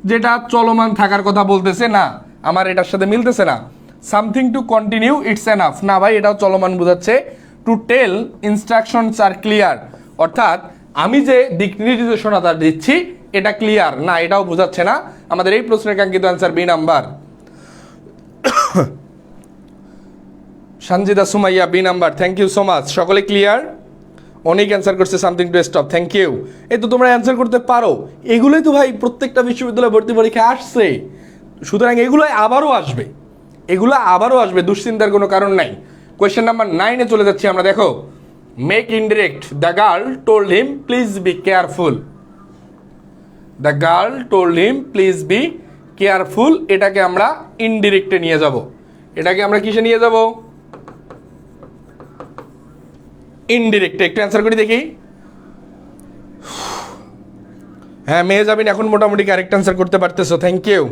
যেটা চলমান থাকার কথা বলতেছে, না আমার এটার সাথে মিলতেছে না। Something to continue it's enough, না ভাই এটাও চলমান বোঝাচ্ছে। To tell instructions are clear, অর্থাৎ আমি যে দিক নির্দেশনাটা দিচ্ছি এটা ক্লিয়ার, না এটাও বোঝাচ্ছে না। আমাদের এই প্রশ্নের কাঙ্ক্ষিত answer B number. Sanjida Sumaiya B number, thank you so much. সকলে ক্লিয়ার? অনেক অ্যান্সার করছে something to stop, thank you. এই তো তোমরা অ্যান্সার করতে পারো, এগুলোই তো ভাই প্রত্যেকটা বিশ্ববিদ্যালয় ভর্তি পরীক্ষা আসছে, সুতরাং এগুলো আবারও আসবে, এগুলো আবারও আসবে, দুশ্চিন্তার কোনো কারণ নাই। কোয়েশ্চেন নাম্বার 9-এ চলে যাচ্ছি আমরা। দেখো, make indirect, the girl told him please be careful. The girl told him please be careful, এটাকে আমরা ইনডিরেক্টে নিয়ে যাব। এটাকে আমরা কিসে নিয়ে যাব? ইনডিরেক্টে। একটু অ্যান্সার করি দেখি। হ্যাঁ, মেয়ে যাবেন এখন মোটামুটি কারেক্ট অ্যান্সার করতে পারতেছো, থ্যাংক ইউ।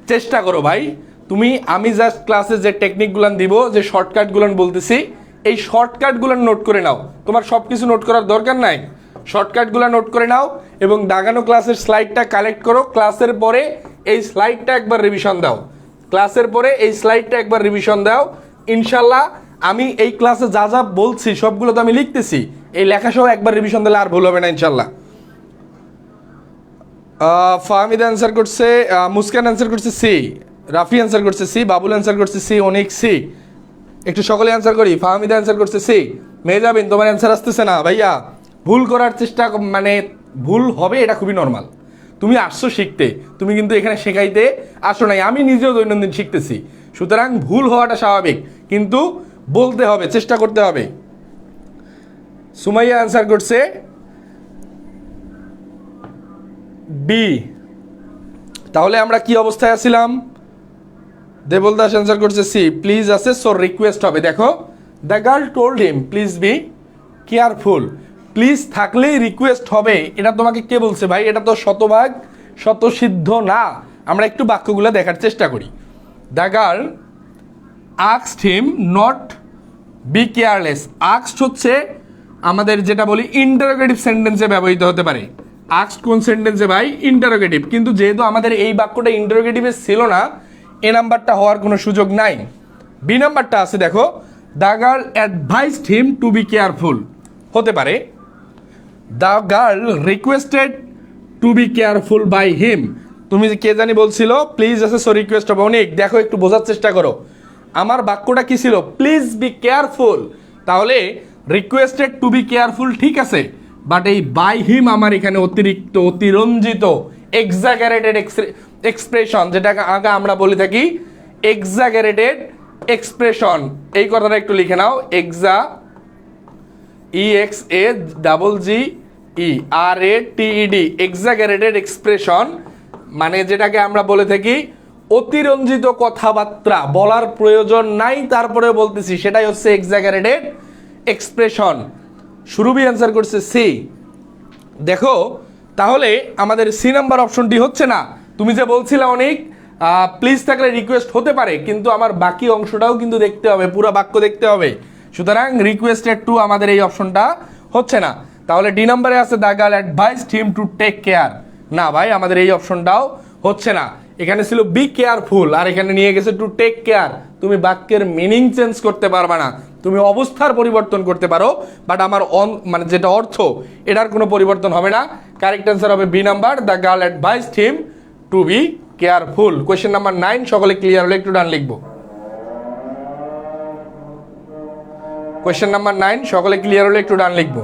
চেষ্টা করো ভাই তুমি, আমি জাস্ট ক্লাসে যে টেকনিকগুলো দিব, যে শর্টকাটগুলো বলতেছি, এই শর্টকাটগুলো নোট করে নাও। তোমার সব কিছু নোট করার দরকার নাই, শর্টকাটগুলো নোট করে নাও এবং দাগানো ক্লাসের স্লাইডটা কালেক্ট করো। ক্লাসের পরে এই স্লাইডটা একবার রিভিশন দাও, ক্লাসের পরে এই স্লাইডটা একবার রিভিশন দাও। ইনশাল্লাহ আমি এই ক্লাসে যা যা বলছি সবগুলো তো আমি লিখতেছি, এই লেখাসহ একবার রিভিশন দিলে আর ভুল হবে না ইনশাল্লাহ। ফাহমিদ অ্যান্সার করছে, মুস্কান অ্যান্সার করছে সি, রাফি অ্যান্সার করছে সি, বাবুল অ্যান্সার করছে সি, অনেক সি। একটু সকলে অ্যান্সার করি। ফাহমিদ অ্যান্সার করছে সি। মেহজাবিন তোমার অ্যান্সার আসতেছে না ভাইয়া, ভুল করার চেষ্টা, মানে ভুল হবে এটা খুবই নর্মাল। তুমি আসছো শিখতে, তুমি কিন্তু এখানে শেখাইতে আসো নাই, আমি নিজেও দৈনন্দিন শিখতেছি, সুতরাং ভুল হওয়াটা স্বাভাবিক, কিন্তু বলতে হবে, চেষ্টা করতে হবে। সুমাইয়া অ্যান্সার করছে বি। তাহলে আমরা কি অবস্থায় আছিলাম? দেবল দাস অ্যান্সার করছে সি, প্লিজ আছে, সো রিকোয়েস্ট হবে। দেখো, the girl told him please be careful, please থাকলেই রিকোয়েস্ট হবে, এটা তোমাকে কে বলছে ভাই? এটা তো শতভাগ শতসিদ্ধ না। আমরা একটু বাক্যগুলো দেখার চেষ্টা করি। The girl asked him not be careless. Asked হচ্ছে আমাদের যেটা বলি ইন্টারোগেটিভ সেন্টেন্সে ব্যবহৃত হতে পারে। আস্কড কোন সেন্টেন্সে ভাই? ইন্টারোগেটিভ। কিন্তু যেহেতু আমাদের এই বাক্যটা ইন্টারোগেটিভে ছিল না, এ নাম্বারটা হওয়ার কোনো সুযোগ নাই। বি নাম্বারটা আছে, দেখো, the girl advised him to be careful, হতে পারে the girl requested to be careful by him. তুমি কে জানি বলছিল প্লিজ আছে, সো রিকোয়েস্ট হবে। অনেক, দেখো একটু বোঝার চেষ্টা করো, আমার বাক্যটা কি ছিল? Please be careful. তাহলে রিকোয়েস্টেড টু বি কেয়ারফুল ঠিক আছে, বাট এই বাই হিম আমার এখানে অতিরিক্ত, অতিরঞ্জিত, এক্সাগারেটেড এক্সপ্রেশন, যেটাকে আগে আমরা বলে থাকি এক্সাগারেটেড এক্সপ্রেশন। এই কথাটা একটু লিখে নাও, EXAGGERATED, এক্সাগারেটেড এক্সপ্রেশন, মানে যেটাকে আমরা বলে থাকি অতিরঞ্জিত কথাবার্তা, বলার প্রয়োজন নাই তারপরে বলতেছি, সেটাই হচ্ছে এক্সাগারেটেড এক্সপ্রেশন। সুরভি অ্যান্সার করছে সি। দেখো, তাহলে আমাদের সি নাম্বার অপশনটি হচ্ছে না। তুমি যে বলছিলে অনেক প্লিজ থাকলে রিকোয়েস্ট হতে পারে, কিন্তু আমার বাকি অংশটাও কিন্তু দেখতে হবে, পুরো বাক্য দেখতে হবে, সুতরাং রিকোয়েস্টেড টু আমাদের এই অপশনটা হচ্ছে না। তাহলে ডি নাম্বারে আছে the girl advised him to take care, না ভাই আমাদের এই অপশনটাও হচ্ছে না। এখানে ছিল বি কেয়ারফুল, আর এখানে নিয়ে গেছে টু টেক কেয়ার। তুমি বাক্যের মিনিং চেঞ্জ করতে পারবে না, তুমি অবস্থার পরিবর্তন করতে পারো, বাট আমার মানে যেটা অর্থ এটার কোনো পরিবর্তন হবে না। কারেক্ট অ্যান্সার হবে B number, the girl advised him to be careful. Question number 9 সকলে ক্লিয়ার হলে একটু ডান লিখবো। কোয়েশ্চেন নাম্বার 9 সকলে ক্লিয়ার হলে একটু ডান লিখবো।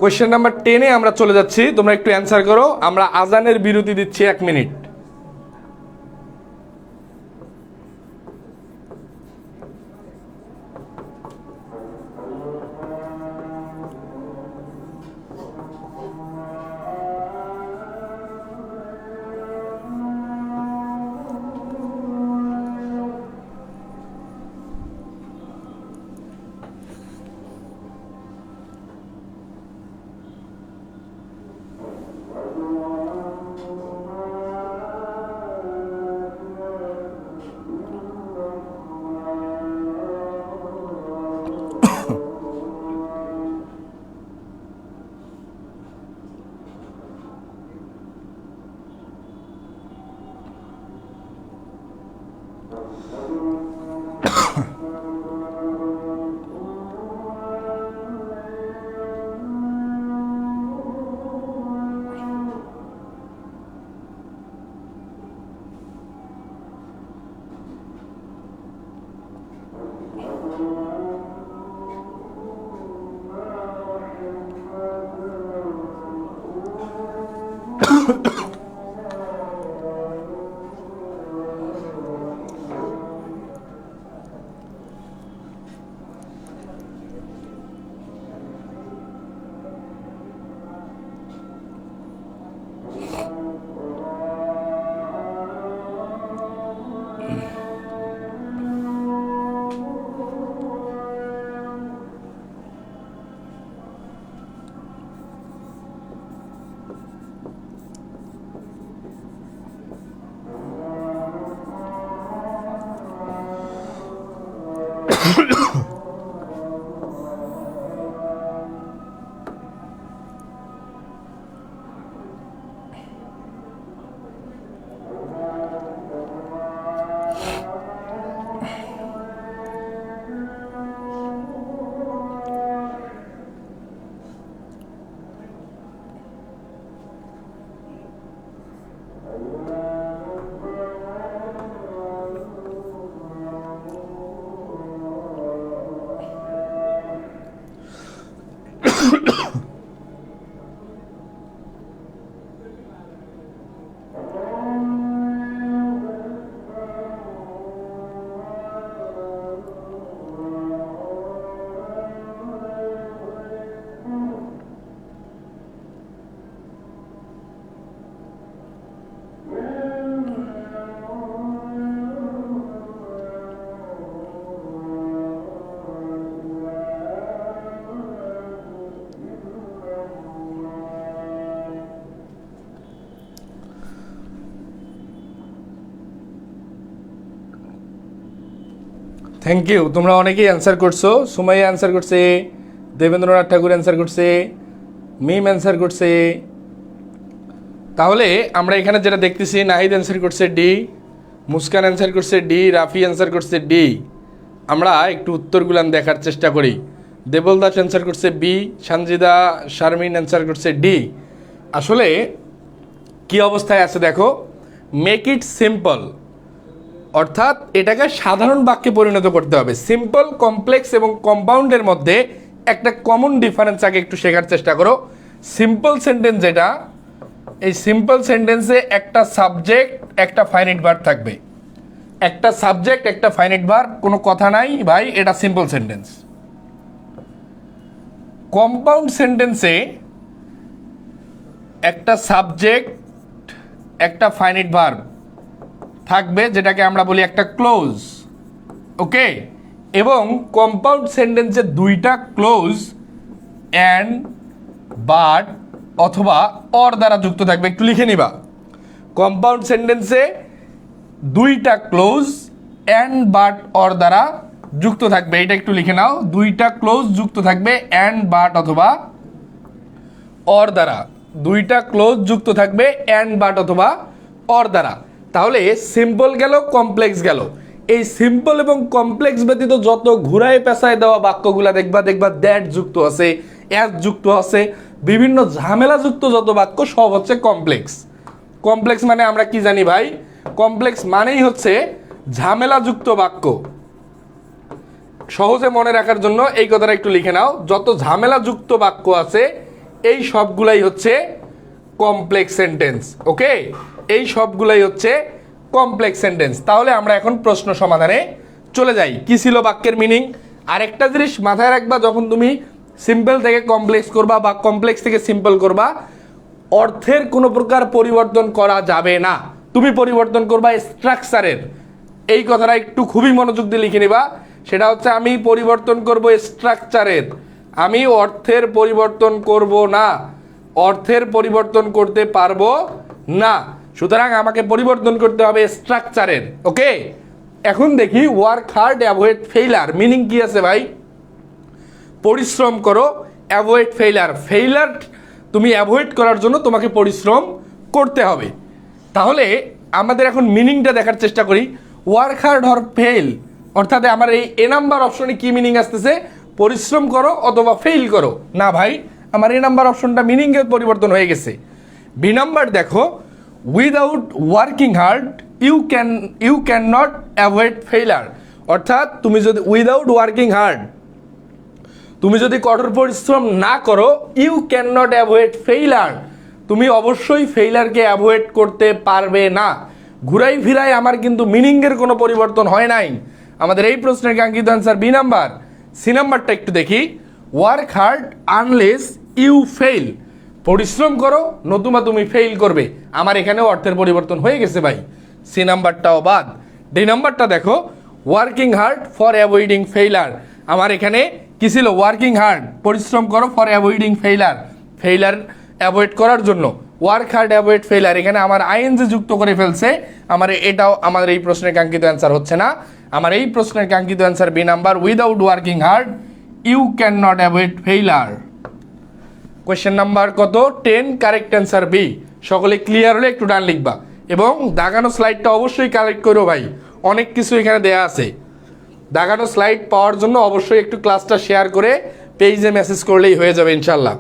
কোয়েশ্চেন নাম্বার 10-এ আমরা চলে যাচ্ছি, তোমরা একটু অ্যান্সার করো। আমরা আজানের বিরতি দিচ্ছি 1 মিনিট। থ্যাংক ইউ, তোমরা অনেকেই অ্যান্সার করছো। সুমাইয়া অ্যান্সার করছে, দেবেন্দ্রনাথ ঠাকুর অ্যান্সার করছে, মিম অ্যান্সার করছে। তাহলে আমরা এখানে যেটা দেখতেছি, নাহিদ অ্যান্সার করছে ডি, মুস্কান অ্যান্সার করছে ডি, রাফি অ্যান্সার করছে ডি। আমরা একটু উত্তরগুলো দেখার চেষ্টা করি। দেবল দাস অ্যান্সার করছে বি, সানজিদা শারমিন অ্যান্সার করছে ডি। আসলে কি অবস্থায় আছে দেখো, মেক ইট সিম্পল, অর্থাৎ এটাকে সাধারণ বাক্যে পরিণত করতে হবে। সিম্পল, কমপ্লেক্স এবং কম্পাউন্ডের মধ্যে একটা কমন ডিফারেন্স আগে একটু শেখার চেষ্টা করো। সিম্পল সেন্টেন্স যেটা, এই সিম্পল সেন্টেন্সে একটা সাবজেক্ট একটা ফাইনাইট ভার্ব থাকবে। একটা সাবজেক্ট একটা ফাইনাইট ভার্ব, কোনো কথা নাই ভাই, এটা সিম্পল সেন্টেন্স। কম্পাউন্ড সেন্টেন্সে একটা সাবজেক্ট একটা ফাইনাইট ভার্ব থাকবে, যেটাকে আমরা বলি একটা ক্লোজ। ওকে, এবং কম্পাউন্ড সেন্টেন্সে দুইটা ক্লোজ অ্যান্ড, বাট অথবা অর দ্বারা যুক্ত থাকবে। একটু লিখে নিবা, কম্পাউন্ড সেন্টেন্সে দুইটা ক্লোজ অ্যান্ড, বাট, অর দ্বারা যুক্ত থাকবে। এটা একটু লিখে নাও, দুইটা ক্লোজ যুক্ত থাকবে অ্যান্ড, বাট অথবা অর দ্বারা। দুইটা ক্লোজ যুক্ত থাকবে অ্যান্ড, বাট অথবা অর দ্বারা। তাহলে সিম্পল গেল, কমপ্লেক্স গেল। এই সিম্পল এবং কমপ্লেক্স ব্যতীত যত ঘুরায় পেঁচায় দেওয়া বাক্যগুলা দেখবা দ্যাট যুক্ত আছে, অ্যাজ যুক্ত আছে, বিভিন্ন ঝামেলাযুক্ত যত বাক্য সব হচ্ছে কমপ্লেক্স। কমপ্লেক্স মানে আমরা কি জানি ভাই? কমপ্লেক্স মানেই হচ্ছে ঝামেলাযুক্ত বাক্য। সহজে মনে রাখার জন্য এই কথাটা একটু লিখে নাও, যত ঝামেলাযুক্ত বাক্য আছে এই সবগুলাই হচ্ছে কমপ্লেক্স সেন্টেন্স। ওকে, এই সবগুলাই হচ্ছে কমপ্লেক্স সেন্টেন্স। তাহলে আমরা এখন প্রশ্ন সমাধানে চলে যাই। কি ছিল বাক্যের মিনিং? আরেকটা জিনিস মাথায় রাখবা, যখন তুমি সিম্পল থেকে কমপ্লেক্স করবা বা কমপ্লেক্স থেকে সিম্পল করবা, অর্থের কোনো প্রকার পরিবর্তন করা যাবে না। তুমি পরিবর্তন করবা স্ট্রাকচারের। এই কথাটা একটু খুবই মনোযোগ দিয়ে লিখে নিবা। সেটা হচ্ছে, আমি পরিবর্তন করব স্ট্রাকচারের, আমি অর্থের পরিবর্তন করব না, অর্থের পরিবর্তন করতে পারবো না। সুতরাং আমাকে পরিবর্তন করতে হবে স্ট্রাকচারের। ওকে, এখন দেখি work hard avoid failure meaning কি আছে ভাই? পরিশ্রম করো, অ্যাভয়েড ফেইলার, ফেইলার তুমি অ্যাভয়েড করার জন্য তোমাকে পরিশ্রম করতে হবে। তাহলে আমাদের এখন মিনিংটা দেখার চেষ্টা করি। ওয়ার্ক হার্ড অর ফেল, অর্থাৎ আমার এই এ নাম্বার অপশনে কি মিনিং আসতেছে, পরিশ্রম করো অথবা ফেল করো। না ভাই, আমার এ নাম্বার অপশনটা মিনিংয়ের পরিবর্তন হয়ে গেছে। বি নাম্বার দেখো, without working hard you can not avoid failure, অর্থাৎ তুমি যদি উইদাউট ওয়ার্কিং হার্ড, তুমি যদি কঠোর পরিশ্রম না করো, you can not avoid failure, তুমি অবশ্যই ফেইলারকে অ্যাভয়েড করতে পারবে না। ঘুরাই ফিরাই আমার কিন্তু মিনিংয়ের কোনো পরিবর্তন হয় নাই। আমাদের এই প্রশ্নের কাঙ্ক্ষিত অ্যান্সার বি নাম্বার। সি নাম্বারটা একটু দেখি, work hard unless you fail, পরিশ্রম করো নতুবা তুমি ফেইল করবে। আমার এখানেও অর্থের পরিবর্তন হয়ে গেছে ভাই, সি নাম্বারটাও বাদ। ডি নাম্বারটা দেখো, working hard for avoiding failure, আমার এখানে কি ছিল, ওয়ার্কিং হার্ড, পরিশ্রম করো for avoiding failure, failure avoid করার জন্য, ওয়ার্ক হার্ড অ্যাভয়েড ফেইলার, এখানে আমার আইএনজি যুক্ত করে ফেলছে। আমার এটাও আমাদের এই প্রশ্নের কাঙ্ক্ষিত অ্যান্সার হচ্ছে না। আমার এই প্রশ্নের কাঙ্ক্ষিত answer B number, without working hard you can not avoid failure. Question number কত, 10, কারেক্ট অ্যান্সার বি। সকলে ক্লিয়ার হলে একটু ডান লিখবা এবং দাগানো স্লাইডটা অবশ্যই কালেক্ট করো ভাই, অনেক কিছু এখানে দেয়া আছে। দাগানো স্লাইড পাওয়ার জন্য অবশ্যই একটু ক্লাসটা শেয়ার করে পেজে মেসেজ করলেই হয়ে যাবে ইনশাল্লাহ।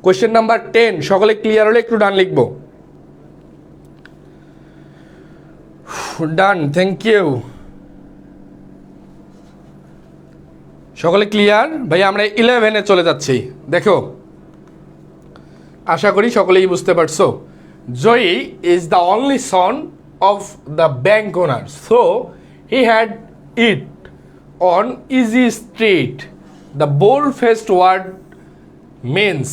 কোয়েশ্চেন নাম্বার 10, সকলে ক্লিয়ার হলে একটু ডান লিখবো। ডান, থ্যাংক ইউ। সকলে ক্লিয়ার ভাই, আমরা 11-এ চলে যাচ্ছি। দেখো, আশা করি সকলেই বুঝতে পারছো। Joyee is the only son of the bank owner, so he had it on easy street, the bold faced word means,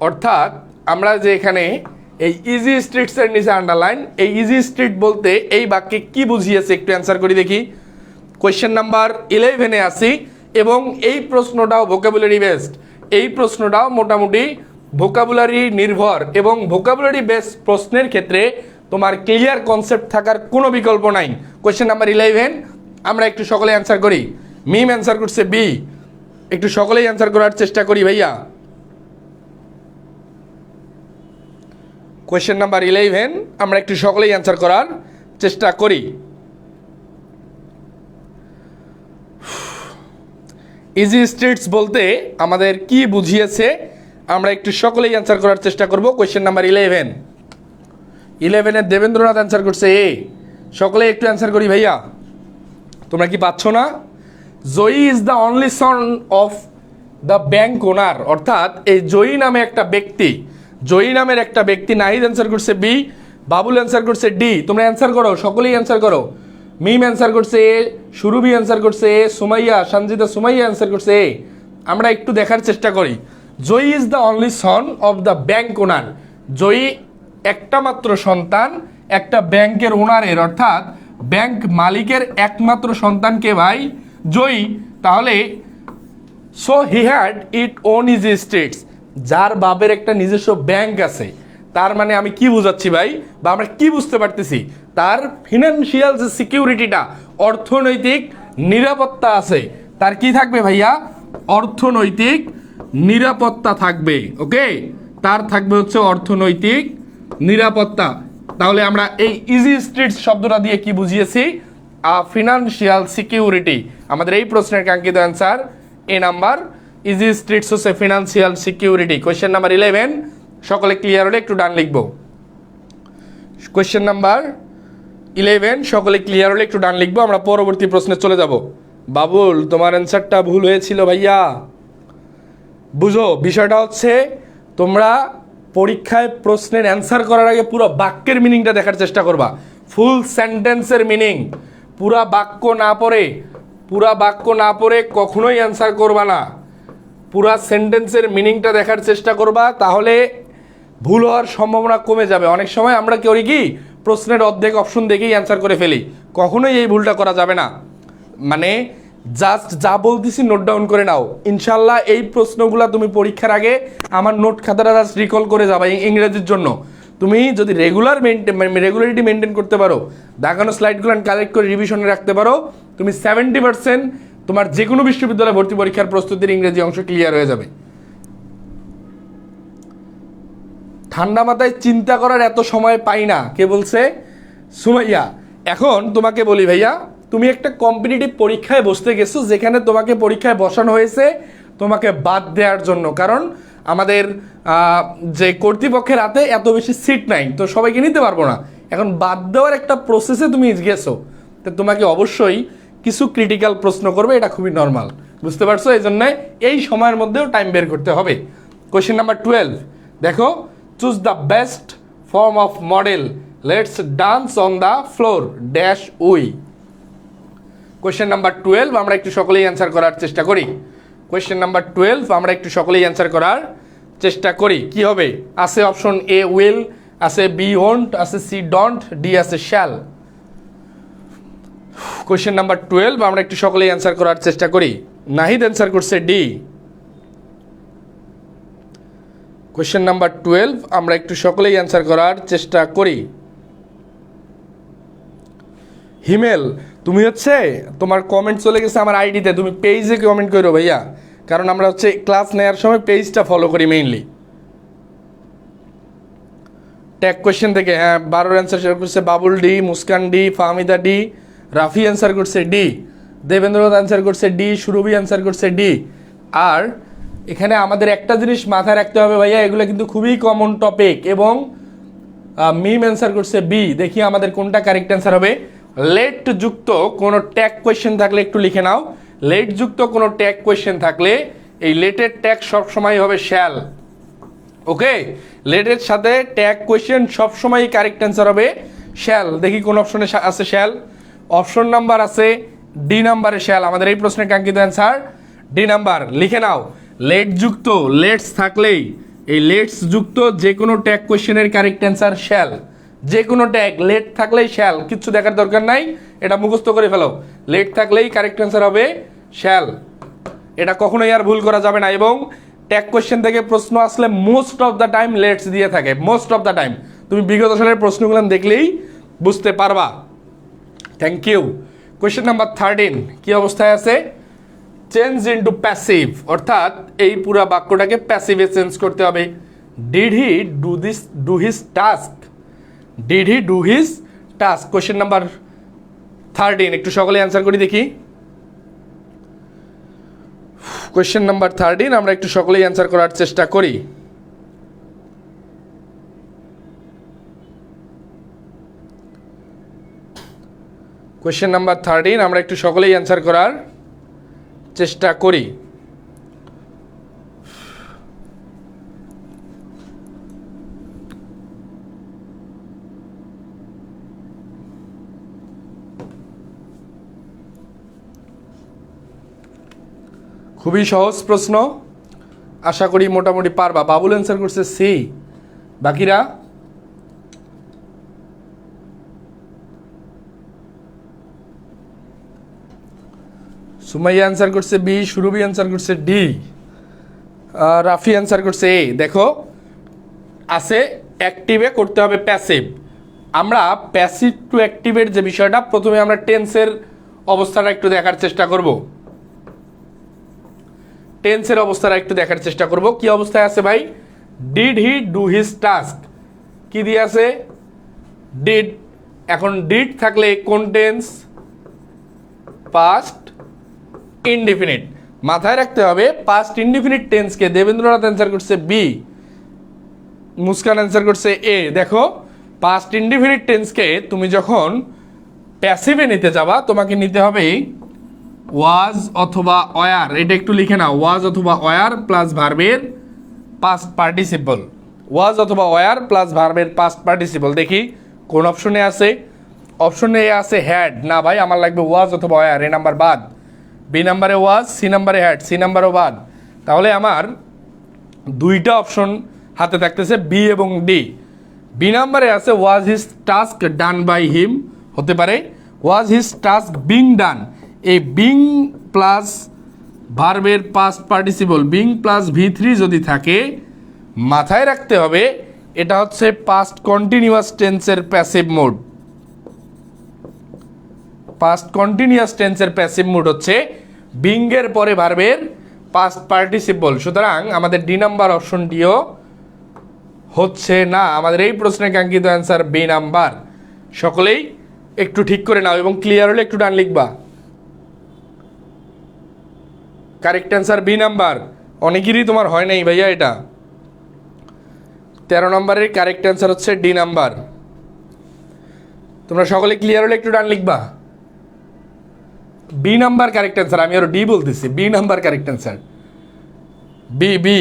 অর্থাৎ আমরা যে এখানে এই ইজি স্ট্রিটসের নিচে আন্ডারলাইন, এই ইজি স্ট্রিট বলতে এই বাক্যে কি বুঝিয়েছে একটু অ্যান্সার করি দেখি। কোয়েশ্চেন নাম্বার 11-এ আসি এবং এই প্রশ্নটাও ভোকাবুলারি বেসড, এই প্রশ্নটাও মোটামুটি ভোকাবুলারি নির্ভর এবং ভোকাবুলারি বেসড প্রশ্নের ক্ষেত্রে তোমার ক্লিয়ার কনসেপ্ট থাকার কোনো বিকল্প নাই। কোয়েশ্চেন নাম্বার 11 আমরা একটু সকলে অ্যান্সার করি। মিম অ্যান্সার করছে বি, একটু সকলেই অ্যান্সার করার চেষ্টা করি ভাইয়া। কোয়েশ্চেন নাম্বার 11 আমরা একটু সকলেই অ্যান্সার করার চেষ্টা করি। ইজি স্ট্রিটস বলতে আমাদের কি বুঝিয়েছে আমরা একটু সকলেই অ্যান্সার করার চেষ্টা করব। কোয়েশ্চেন নাম্বার 11-এর দেবেন্দ্রনাথ অ্যান্সার করছে এ, সকলেই একটু অ্যান্সার করি ভাইয়া। তোমরা কি পাচ্ছ না? Joyee is the only son of the bank owner, অর্থাৎ এই জয়ী নামে একটা ব্যক্তি, জয়ী নামের একটা ব্যক্তি। নাহিদ অ্যান্সার করছে বি, বাবুল অ্যান্সার করছে ডি। তোমরা অ্যান্সার করো, সকলেই অ্যান্সার করো। মিম অ্যান্সার করছে এ, সুরভি অ্যান্সার করছে এ, সুমাইয়া, সঞ্জিতা সুমাইয়া অ্যান্সার করছে এ। আমরা একটু দেখার চেষ্টা করি। Joyee is the only son of the bank owner, Joyee একটা মাত্র সন্তান একটা ব্যাংকের ওনারের, অর্থাৎ ব্যাংক মালিকের একমাত্র সন্তানকে ভাই জয়ী। তাহলে so he had it own is states, যার বাপের একটা নিজস্ব ব্যাংক আছে, তার মানে আমি কি বুঝাচ্ছি ভাই, বা আমরা কি বুঝতে পারতেছি, তার ফিনান্সিয়াল যে সিকিউরিটিটা, অর্থনৈতিক নিরাপত্তা আছে। তার কি থাকবে ভাইয়া, অর্থনৈতিক নিরাপত্তা থাকবে। ওকে, তার থাকবে হচ্ছে অর্থনৈতিক নিরাপত্তা। তাহলে আমরা এই ইজি স্ট্রিটস শব্দটা দিয়ে কি বুঝিয়েছি, ফিনান্সিয়াল সিকিউরিটি। আমাদের এই প্রশ্নের কাঙ্ক্ষিত অ্যান্সার এ নাম্বার, ইজি স্ট্রিটস হচ্ছে ফিনান্সিয়াল সিকিউরিটি। কোয়েশ্চেন নাম্বার 11 সকলে ক্লিয়ার হলে একটু ডান লিখবো। কোয়েশ্চেন নাম্বার 11 সকলে ক্লিয়ার হলে একটু ডান লিখবো। আমরা পরবর্তী প্রশ্নে চলে যাব। বাবুল, তোমার অ্যান্সারটা ভুল হয়েছিল ভাইয়া। বুঝো, বিষয়টা হচ্ছে তোমরা পরীক্ষায় প্রশ্নের অ্যান্সার করার আগে পুরো বাক্যের মিনিংটা দেখার চেষ্টা করবা, ফুল সেন্টেন্সের মিনিং। পুরা বাক্য না পড়ে কখনোই অ্যান্সার করবা না, পুরা সেন্টেন্সের মিনিংটা দেখার চেষ্টা করবা, তাহলে ভুল হওয়ার সম্ভাবনা কমে যাবে। অনেক সময় আমরা করি কি, প্রশ্নের অর্ধেক অপশন দেখেই অ্যান্সার করে ফেলি, কখনোই এই ভুলটা করা যাবে না। মানে জাস্ট যা বলতেছি নোট ডাউন করে নাও, ইনশাল্লাহ এই প্রশ্নগুলো তুমি পরীক্ষার আগে আমার নোট খাতাটা জাস্ট রিকল করে যাবা ইংরেজির জন্য। তুমি যদি রেগুলারিটি মেনটেন করতে পারো, দেখানো স্লাইডগুলো কালেক্ট করে রিভিশনে রাখতে পারো, তুমি 70% তোমার যে কোনো বিশ্ববিদ্যালয়ে ভর্তি পরীক্ষার প্রস্তুতির ইংরেজি অংশ ক্লিয়ার হয়ে যাবে। ঠান্ডা মাথায় চিন্তা করার এত সময় পাই না, কে বলছে? সুমাইয়া। এখন তোমাকে বলি ভাইয়া, তুমি একটা কম্পিটিটিভ পরীক্ষায় বসতে গেছো, যেখানে তোমাকে পরীক্ষায় বসানো হয়েছে তোমাকে বাদ দেওয়ার জন্য, কারণ আমাদের যে কর্তৃপক্ষের হাতে এত বেশি সিট নাই, তো সবাইকে নিতে পারবো না। এখন বাদ দেওয়ার একটা প্রসেসে তুমি গেছো, তো তোমাকে অবশ্যই কিছু ক্রিটিক্যাল প্রশ্ন করবে, এটা খুবই নর্মাল, বুঝতে পারছো? এই জন্য এই সময়ের মধ্যেও টাইম বের করতে হবে। কোয়েশ্চেন নাম্বার 12 দেখো, choose the best form of model, let's dance on the floor dash we. Question number 12 আমরা একটু সকলেই অ্যান্সার করার চেষ্টা করি। কোয়েশ্চেন নাম্বার 12 আমরা একটু সকলেই অ্যান্সার করার চেষ্টা করি। কি হবে? আছে অপশন এ উইল, আছে বি ওন্ট, আছে সি ডন্ট, ডি আছে শ্যাল। কোয়েশ্চেন নাম্বার 12 আমরা একটু সকলেই অ্যান্সার করার চেষ্টা করি। নাহিদ অ্যান্সার করছে ডি। কোয়েশ্চেন নাম্বার 12 আমরা একটু সকলেই অ্যান্সার করার চেষ্টা করি। হিমেল, তুমি হচ্ছে তোমার কমেন্ট চলে গেছে আমার আইডিতে, তুমি পেজে কমেন্ট করো ভাইয়া, কারণ আমরা হচ্ছে ক্লাস নেওয়ার সময় পেজটা ফলো করি মেইনলি। ট্যাগ কোয়েশ্চেন থেকে হ্যাঁ 12 অ্যান্সার শেয়ার করছে Babul D, Muskan D, Fahmida D, Rafi answer করছে ডি, দেবেন্দ্রনাথ অ্যান্সার করছে ডি, সুরভি অ্যান্সার করছে ডি। আর এখানে আমাদের একটা জিনিস মাথায় রাখতে হবে ভাইয়া, এগুলো কিন্তু খুবই কমন টপিক, এবং মিম অ্যান্সার করছে বি। দেখি আমাদের কোনটা কারেক্ট অ্যান্সার হবে। লেট যুক্ত কোনো ট্যাগ কোয়েশ্চেন থাকলে একটু লিখে নাও। লেট যুক্ত কোনো ট্যাগ কোয়েশ্চেন থাকলে এই লেটের ট্যাগ সবসময় হবে শ্যাল। ওকে, লেটের সাথে ট্যাগ কোয়েশ্চেন সবসময় কারেক্ট অ্যান্সার হবে শ্যাল। দেখি কোন অপশনে আছে শ্যাল। অপশন নাম্বার আছে ডি নাম্বারে শ্যাল। আমাদের এই প্রশ্নের কাঙ্ক্ষিত অ্যান্সার ডি নাম্বার। লিখে নাও, লেট যুক্ত, লেটস থাকলেই এই লেটস যুক্ত যে কোনো ট্যাগ কোয়েশ্চেনের কারেক্ট অ্যান্সার শ্যাল। যে কোনো ট্যাগ লেট থাকলেই শ্যাল, কিচ্ছু দেখার দরকার নাই, এটা মুখস্থ করে ফেলো। লেট থাকলেই কারেক্ট অ্যান্সার হবে শ্যাল, এটা কখনোই আর ভুল করা যাবে না। এবং ট্যাগ কোয়েশ্চেন থেকে প্রশ্ন আসলে most of the time let's দিয়ে থাকে, মোস্ট অফ দ্য টাইম। তুমি বিগত সালের প্রশ্নগুলো দেখলেই বুঝতে পারবা। Thank you. কোয়েশ্চেন নাম্বার 13 কি অবস্থায় আছে? চেঞ্জ ইনটু প্যাসিভ, অর্থাৎ এই পুরা বাক্যটাকে প্যাসিভে চেঞ্জ করতে হবে। Did he do his task, did he do his task. Question number 13 একটু সকলে অ্যান্সার করি দেখি। কোয়েশ্চেন নাম্বার 13 আমরা একটু সকলেই অ্যান্সার করার চেষ্টা করি। কোয়েশ্চেন নাম্বার 13 আমরা একটু সকলেই অ্যান্সার করার চেষ্টা করি। খুবই সহজ প্রশ্ন, আশা করি মোটামুটি পারবা। বাবুল অ্যান্সার করছে সি, বাকিরা সুমাইয়া অ্যান্সার করছে বি, সুরভি অ্যান্সার করছে ডি, রাফি অ্যান্সার করছে এ। দেখো আছে অ্যাক্টিভে করতে হবে প্যাসিভ। আমরা প্যাসিভ টু অ্যাক্টিভের যে বিষয়টা, প্রথমে আমরা টেন্সের অবস্থাটা একটু দেখার চেষ্টা করব। টেন্সের অবস্থাটা একটু দেখার চেষ্টা করব। কি অবস্থায় আছে ভাই? Did he do his task, কি দিয়ে আছে? ডিড। এখন ডিড থাকলে কোন টেন্স? Past indefinite. মাথায় রাখতে হবে পাস্ট ইনডিফিনিট টেন্সকে দেবেন্দ্রনাথ অ্যান্সার করছে বি, মুস্কান অ্যান্সার করছে এ। দেখো পাস্ট ইনডিফিনিট টেন্সকে তুমি যখন প্যাসিভে নিতে যাবা, তোমাকে নিতে হবে ওয়াজ অথবা ওয়ার। এটা একটু লিখে নাও, ওয়াজ অথবা ওয়ার প্লাস ভার্বের পাস্ট পার্টিসিপল। ওয়াজ অথবা ওয়ার প্লাস ভার্বের পাস্ট পার্টিসিপল। দেখি কোন অপশনে আছে? অপশনে এ আছে হ্যাড। না ভাই, আমার লাগবে ওয়াজ অথবা ওয়ার, এ নাম্বার বাদ। বি নাম্বারে ওয়াজ, সি নাম্বারে হ্যাড, সি নাম্বারও বাদ। তাহলে আমার দুইটা অপশন হাতে থাকতেছে বি এবং ডি। বি নাম্বারে আছে was his task done by him, হতে পারে was his task being done. এই বিং প্লাস ভার্বের past participle, being plus V3 যদি থাকে, মাথায় রাখতে হবে এটা হচ্ছে পাস্ট কন্টিনিউয়াস টেন্সের প্যাসিভ মোড। পাস্ট কন্টিনিউয়াস টেন্সের প্যাসিভ মোড হচ্ছে বিংয়ের পরে ভার্বের পাস্ট পার্টিসিপল। সুতরাং আমাদের ডি নাম্বার অপশনটিও হচ্ছে না। আমাদের এই প্রশ্নের কাঙ্ক্ষিত অ্যান্সার বি নাম্বার। সকলেই একটু ঠিক করে নাও এবং ক্লিয়ার হলে একটু ডান লিখবা। Correct answer B number. অনেকেরই তোমার হয় নাই ভাইয়া এটা। 13 নম্বরের কারেক্ট অ্যান্সার হচ্ছে ডি নাম্বার। তোমরা সকলে ক্লিয়ার হলে একটু ডান লিখবা। বি নাম্বার কারেক্ট অ্যান্সার, আমি আরো ডি বলতেছি, B number correct answer, B B.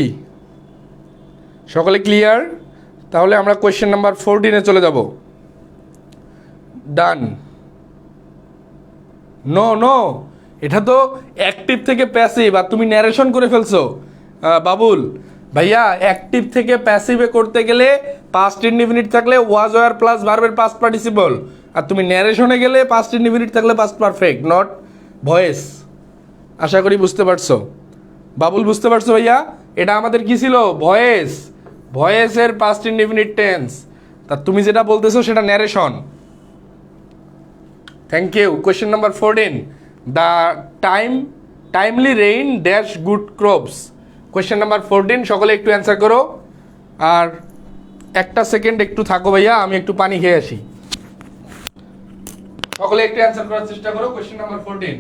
সকলে ক্লিয়ার? তাহলে আমরা কোয়েশ্চেন নাম্বার 14-এ চলে যাব। ডান। নো নো, এটা তো অ্যাক্টিভ থেকে প্যাসিভ, আর তুমি ন্যারেশন করে ফেলছো বাবুল ভাইয়া। অ্যাক্টিভ থেকে প্যাসিভে করতে গেলে পাস্ট ইনডিফিনিট থাকলে ওয়াজ ওয়ার প্লাস ভার্বের পাস্ট পার্টিসিপল, আর তুমি ন্যারেশনে গেলে পাস্ট ইনডিফিনিট থাকলে পাস্ট পারফেক্ট, নট ভয়েস। আশা করি বুঝতে পারছো বাবুল, বুঝতে পারছো ভাইয়া? এটা আমাদের কি ছিল? ভয়েস। ভয়েসের পাস্ট ইনডিফিনিট টেন্স। তা তুমি যেটা বলতেছো সেটা narration. Thank you. Question number 14, the timely rain dash good crops. Question number 14, সকলে একটু অ্যান্সার করো। আর একটা সেকেন্ড একটু থাকো ভাইয়া, আমি একটু পানি খেয়ে আসি। সকলে একটু অ্যান্সার করার চেষ্টা করো কোয়েশ্চেন নাম্বার 14।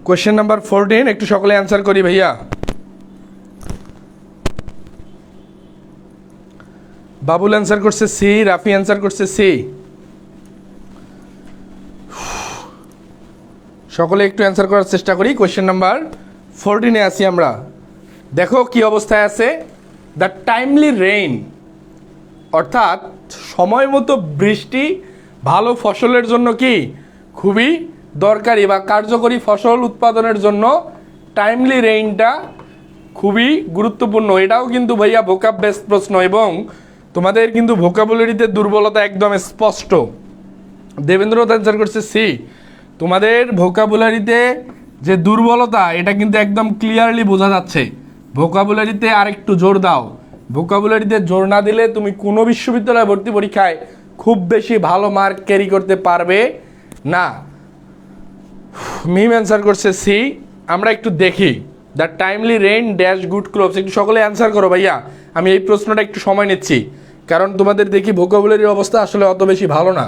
কোয়েশ্চেন নাম্বার 14 একটু সকলে অ্যান্সার করি ভাইয়া। বাবুল অ্যান্সার করছে সি, রাফি অ্যান্সার করছে সি। সকলে একটু অ্যান্সার করার চেষ্টা করি। কোয়েশ্চেন নাম্বার 14-এ আসি আমরা। দেখো কি অবস্থায় আছে। দ্য টাইমলি রেইন, অর্থাৎ সময় মতো বৃষ্টি ভালো ফসলের জন্য কি খুবই দরকারি বা কার্যকরী ফসল উৎপাদনের জন্য টাইমলি রেইনটা খুবই গুরুত্বপূর্ণ। এটাও কিন্তু ভাইয়া ভোকাব বেসড প্রশ্ন, এবং তোমাদের কিন্তু ভোকাবুলারিতে দুর্বলতা একদম স্পষ্ট। দেবেন্দ্র অ্যান্সার করছে সি। তোমাদের ভোকাবুলারিতে যে দুর্বলতা এটা কিন্তু একদম ক্লিয়ারলি বোঝা যাচ্ছে। ভোকাবুলারিতে আরেকটু জোর দাও। ভোকাবুলারিতে জোর না দিলে তুমি কোনো বিশ্ববিদ্যালয়ে ভর্তি পরীক্ষায় খুব বেশি ভালো মার্ক ক্যারি করতে পারবে না। মিম অ্যান্সার করছে সি। আমরা একটু দেখি the timely rain dash good crops. একটু সকলে অ্যান্সার করো ভাইয়া, আমি এই প্রশ্নটা একটু সময় নিচ্ছি, কারণ তোমাদের দেখি ভোকাবুলারির অবস্থা আসলে অত বেশি ভালো না।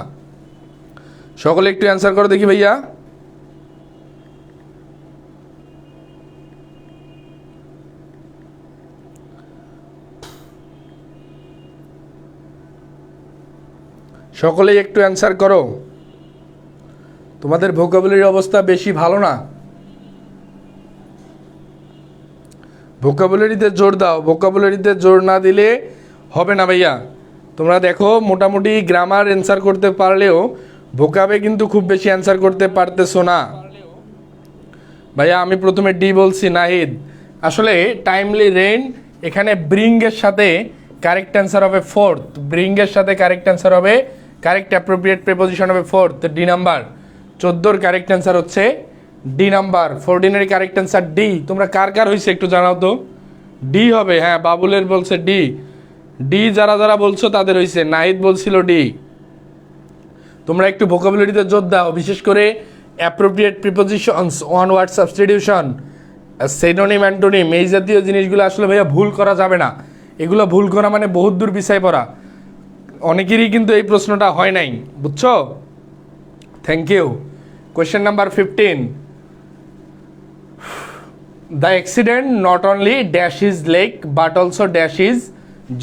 সকলে একটু অ্যান্সার করো দেখি ভাইয়া। সকলেই একটু অ্যান্সার করো। তোমাদের ভোকাবুলারির অবস্থা বেশি ভালো না। ভোকাবুলারিতে জোর দাও। ভোকাবুলারিতে জোর না দিলে হবে না ভাইয়া। তোমরা দেখো মোটামুটি গ্রামার অ্যান্সার করতে পারলেও ভোকাবে কিন্তু খুব বেশি অ্যান্সার করতে পারতেছো না ভাইয়া। আমি প্রথমে ডি বলছি নাহিদ। আসলে টাইমলি রেইন এখানে ব্রিংয়ের সাথে কারেক্ট অ্যান্সার হবে ফোর্থ। ব্রিংয়ের সাথে কারেক্ট অ্যান্সার হবে, কারেক্ট অ্যাপ্রোপ্রিয়েট প্রিপোজিশন হবে ফোর্থ, ডি নাম্বার। 14-র কারেক্ট অ্যান্সার হচ্ছে ডি নাম্বার। 14-এর কারেক্ট অ্যান্সার ডি। তোমরা কার কার হয়েছে একটু জানাও তো। ডি হবে, হ্যাঁ বাবুলের বলছে ডি। ডি যারা যারা বলছো তাদের হয়েছে। নাহিদ বলছিল ডি। তোমরা একটু ভোকাবুলারিতে জোর দাও, বিশেষ করে appropriate prepositions, one word substitution, synonym antonym, এই জাতীয় জিনিসগুলো আসলে ভাইয়া ভুল করা যাবে না। এগুলো ভুল করা মানে বহুত দূর পিছায় পড়া। অনেকেরই কিন্তু এই প্রশ্নটা হয় নাই, বুঝছো? Thank you. Question number 15, the accident not only dash is leg but also dash is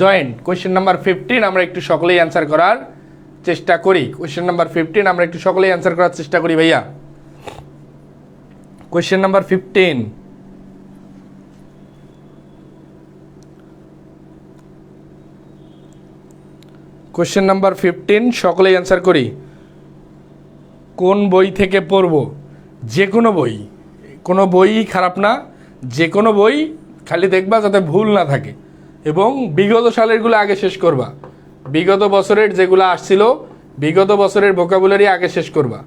joint. Question number 15 আমরা একটু সকলেই অ্যান্সার করার চেষ্টা করি। কোয়েশ্চেন নাম্বার 15 আমরা একটু সকলেই অ্যান্সার করার চেষ্টা করি ভাইয়া। কোয়েশ্চেন নাম্বার 15, কোয়েশ্চেন নাম্বার 15 সকলেই অ্যান্সার করি। কোন বই থেকে পড়ব? যে কোনো বই খারাপ না, যে কোনো বই খালি দেখবা যাতে ভুল না থাকে, এবং বিগত সালেরগুলো আগে শেষ করবা। বিগত বছরের যেগুলো আসছিল, বিগত বছরের ভোকাবুলারি আগে শেষ করবা।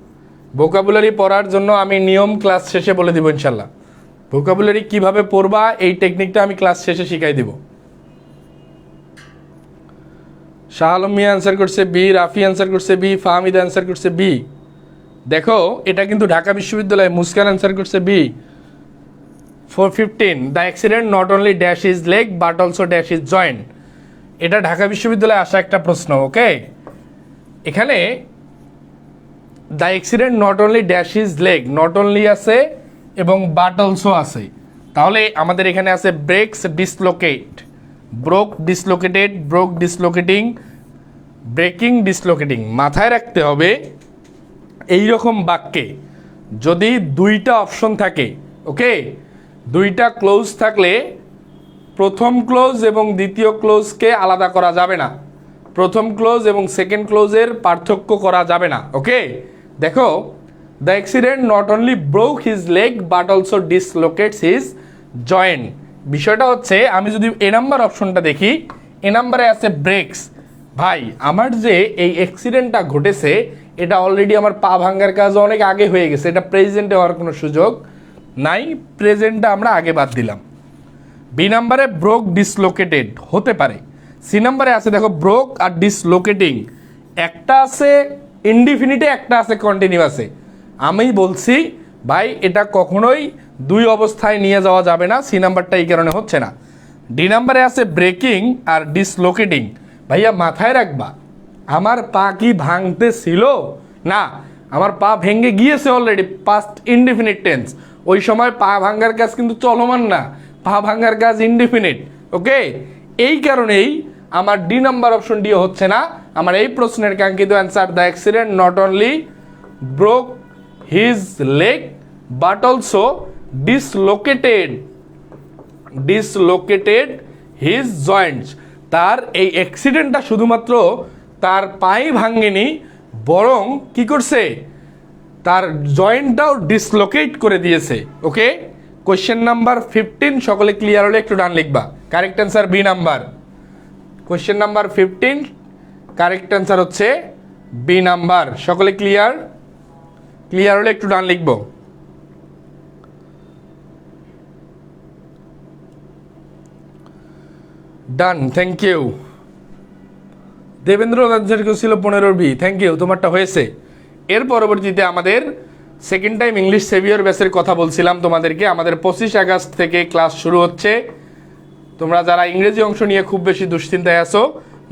ভোকাবুলারি পড়ার জন্য আমি নিয়ম ক্লাস শেষে বলে দিব ইনশাল্লাহ। ভোকাবুলারি কিভাবে পড়বা এই টেকনিকটা আমি ক্লাস শেষে শিখাই দিব। শাহ আলম মিয়া অ্যান্সার করছে বি, রাফি অ্যান্সার করছে বি, ফাহমিদ অ্যান্সার করছে বি। দেখো এটা কিন্তু ঢাকা বিশ্ববিদ্যালয়, মুস্কান অ্যান্সার করছে B. 415 the accident not only dash is leg but also dash is joint. এটা ঢাকা বিশ্ববিদ্যালয়ে আসা একটা প্রশ্ন। ওকে, এখানে the accident not only dash is leg, not only আছে এবং বাট অলসো আছে। তাহলে আমাদের এখানে আছে breaks dislocate, broke dislocated, broke dislocating, breaking dislocating. মাথায় রাখতে হবে এই রকম বাক্যে যদি দুইটা অপশন থাকে, ওকে, দুইটা ক্লোজ থাকলে প্রথম ক্লোজ এবং দ্বিতীয় ক্লোজকে আলাদা করা যাবে না, প্রথম ক্লোজ এবং সেকেন্ড ক্লোজের পার্থক্য করা যাবে না। ওকে, দেখো the accident not only broke his leg but also dislocates his joint. বিষয়টা হচ্ছে আমি যদি এ নাম্বার অপশনটা দেখি, এ নাম্বারে আছে ব্রেকস। ভাই আমার যে এই অ্যাক্সিডেন্টটা ঘটেছে এটা অলরেডি আমার পা ভাঙ্গার কাজ অনেক আগে হয়ে গেছে, এটা প্রেজেন্টে হওয়ার কোনো সুযোগ নাই, প্রেজেন্টটা আমরা আগে বাদ দিলাম। বি নাম্বারে ব্রোক ডিসলোকেটেড হতে পারে। সি নাম্বারে আছে দেখো ব্রোক আর ডিসলোকেটিং, একটা আছে ইনডিফিনিটে, একটা আছে কন্টিনিউয়াসে। আমি বলছি ভাই এটা কখনোই দুই অবস্থায় নিয়ে যাওয়া যাবে না, সি নাম্বারটা এই কারণে হচ্ছে না। ডি নাম্বারে আছে ব্রেকিং আর ডিসলোকেটিং। ভাইয়া মাথায় রাখবা আমার পা কি ভাঙতে ছিল না, আমার পা ভেঙে গিয়েছে অলরেডি, পাস্ট ইনডিফিনিট টেন্স। ওই সময় পা ভাঙ্গার কাজ কিন্তু চলমান না, পা ভাঙ্গার কাজ ইনডিফিনিট। ওকে, এই কারণেই আমার ডি নাম্বার অপশন ডি হচ্ছে না। আমার এই প্রশ্নের কাঙ্ক্ষিত answer the accident not only broke his leg but also dislocated his Joints. তার এই অ্যাক্সিডেন্টটা শুধুমাত্র তার পায়ে ভাঙেনি, বরং কি করছে, তার জয়েন্টটাও ডিসলোকেট করে দিয়েছে। ওকে, কোয়েশ্চেন নাম্বার 15 সকলে ক্লিয়ার হলে একটু ডান লিখবা। Correct answer B number. Question number 15 correct answer হচ্ছে বি নাম্বার। সকলে ক্লিয়ার হলে একটু ডান লিখবো। ডান, থ্যাংক ইউ। দেবেন্দ্র রাজ্যের ছিল 15 বি, থ্যাংক ইউ, তোমারটা হয়েছে। এর পরবর্তীতে আমাদের সেকেন্ড টাইম ইংলিশ সেভিয়র ব্যাচের কথা বলছিলাম তোমাদেরকে। আমাদের 25 আগস্ট থেকে ক্লাস শুরু হচ্ছে। তোমরা যারা ইংরেজি অংশ নিয়ে খুব বেশি দুশ্চিন্তায় আছো,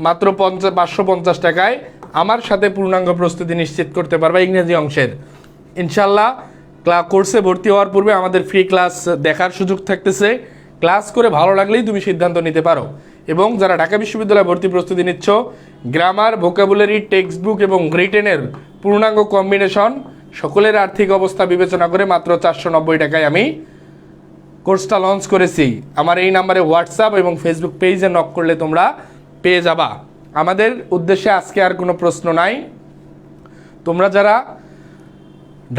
মাত্র 550 টাকায় আমার সাথে পূর্ণাঙ্গ প্রস্তুতি নিশ্চিত করতে পারবে ইংরেজি অংশের। ইনশাল্লাহ কোর্সে ভর্তি হওয়ার পূর্বে আমাদের ফ্রি ক্লাস দেখার সুযোগ থাকতেছে। ক্লাস করে ভালো লাগলেই তুমি সিদ্ধান্ত নিতে পারো। এবং যারা ঢাকা বিশ্ববিদ্যালয়ে ভর্তি প্রস্তুতি নিচ্ছ, গ্রামার, ভোকাবুলারি, টেক্সট বুক এবং রিটেনের পূর্ণাঙ্গ কম্বিনেশন, সকলের আর্থিক অবস্থা বিবেচনা করে মাত্র 490 টাকায় আমি কোর্সটা লঞ্চ করেছি। আমার এই নাম্বারে হোয়াটসঅ্যাপ এবং ফেসবুক পেজে নক করলে তোমরা পেয়ে যাবা। আমাদের উদ্দেশ্যে আজকে আর কোনো প্রশ্ন নাই। তোমরা যারা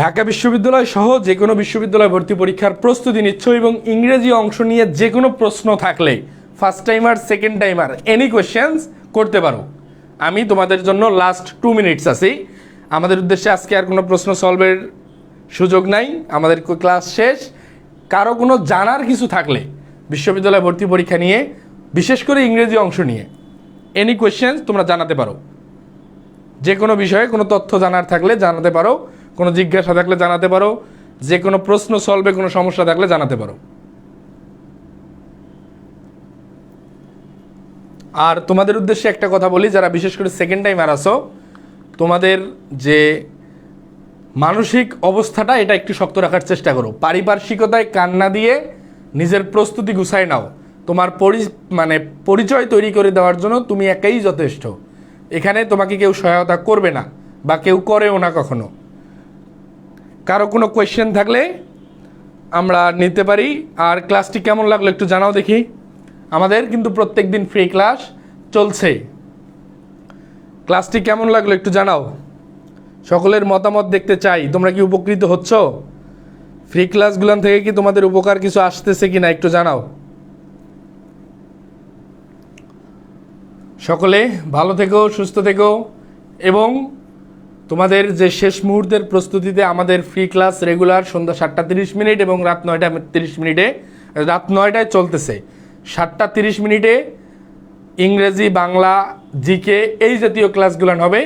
ঢাকা বিশ্ববিদ্যালয় সহ যে কোনো বিশ্ববিদ্যালয় ভর্তি পরীক্ষার প্রস্তুতি নিচ্ছ এবং ইংরেজি অংশ নিয়ে যে কোনো প্রশ্ন থাকলে, first timer, second timer, any questions করতে পারো। আমি তোমাদের জন্য লাস্ট 2 মিনিটস আছি। আমাদের উদ্দেশ্যে আজকে আর কোনো প্রশ্ন সলভের সুযোগ নাই, আমাদের ক্লাস শেষ। কারো কোনো জানার কিছু থাকলে বিশ্ববিদ্যালয় ভর্তি পরীক্ষা নিয়ে, বিশেষ করে ইংরেজি অংশ নিয়ে, এনি কোয়েশ্চেন্স তোমরা জানাতে পারো। যে কোনো বিষয়ে কোনো তথ্য জানার থাকলে জানাতে পারো, কোনো জিজ্ঞাসা থাকলে জানাতে পারো, যে কোনো প্রশ্ন সলভে কোনো সমস্যা থাকলে জানাতে পারো। আর তোমাদের উদ্দেশ্যে একটা কথা বলি, যারা বিশেষ করে সেকেন্ড টাইমার আসো, তোমাদের যে মানসিক অবস্থাটা এটা একটু শক্ত রাখার চেষ্টা করো। পারিপার্শ্বিকতায় কান্না দিয়ে নিজের প্রস্তুতি গুছায় নাও। তোমার পরিচয় তৈরি করে দেওয়ার জন্য তুমি একাই যথেষ্ট। এখানে তোমাকে কেউ সহায়তা করবে না বা কেউ করেও না কখনো। কারো কোনো কোয়েশ্চেন থাকলে আমরা নিতে পারি। আর ক্লাসটি কেমন লাগলো একটু জানাও দেখি। আমাদের কিন্তু প্রত্যেক দিন ফ্রি ক্লাস চলছে। ক্লাসটি কেমন লাগলো একটু জানাও। সকলের মতামত দেখতে চাই। তোমরা কি উপকৃত হচ্ছ? ফ্রি ক্লাসগুলান থেকে কি তোমাদের উপকার কিছু আসতেছে কি না একটু জানাও। সকলে ভালো থেকো, সুস্থ থেকো এবং তোমাদের যে শেষ মুহূর্তের প্রস্তুতিতে আমাদের ফ্রি ক্লাস রেগুলার সন্ধ্যা 7:30 এবং রাত 9:30 রাত 9টায় চলতেছে। 7:30 ইংরেজি, বাংলা, জিকে এই জাতীয় ক্লাসগুলান হবে।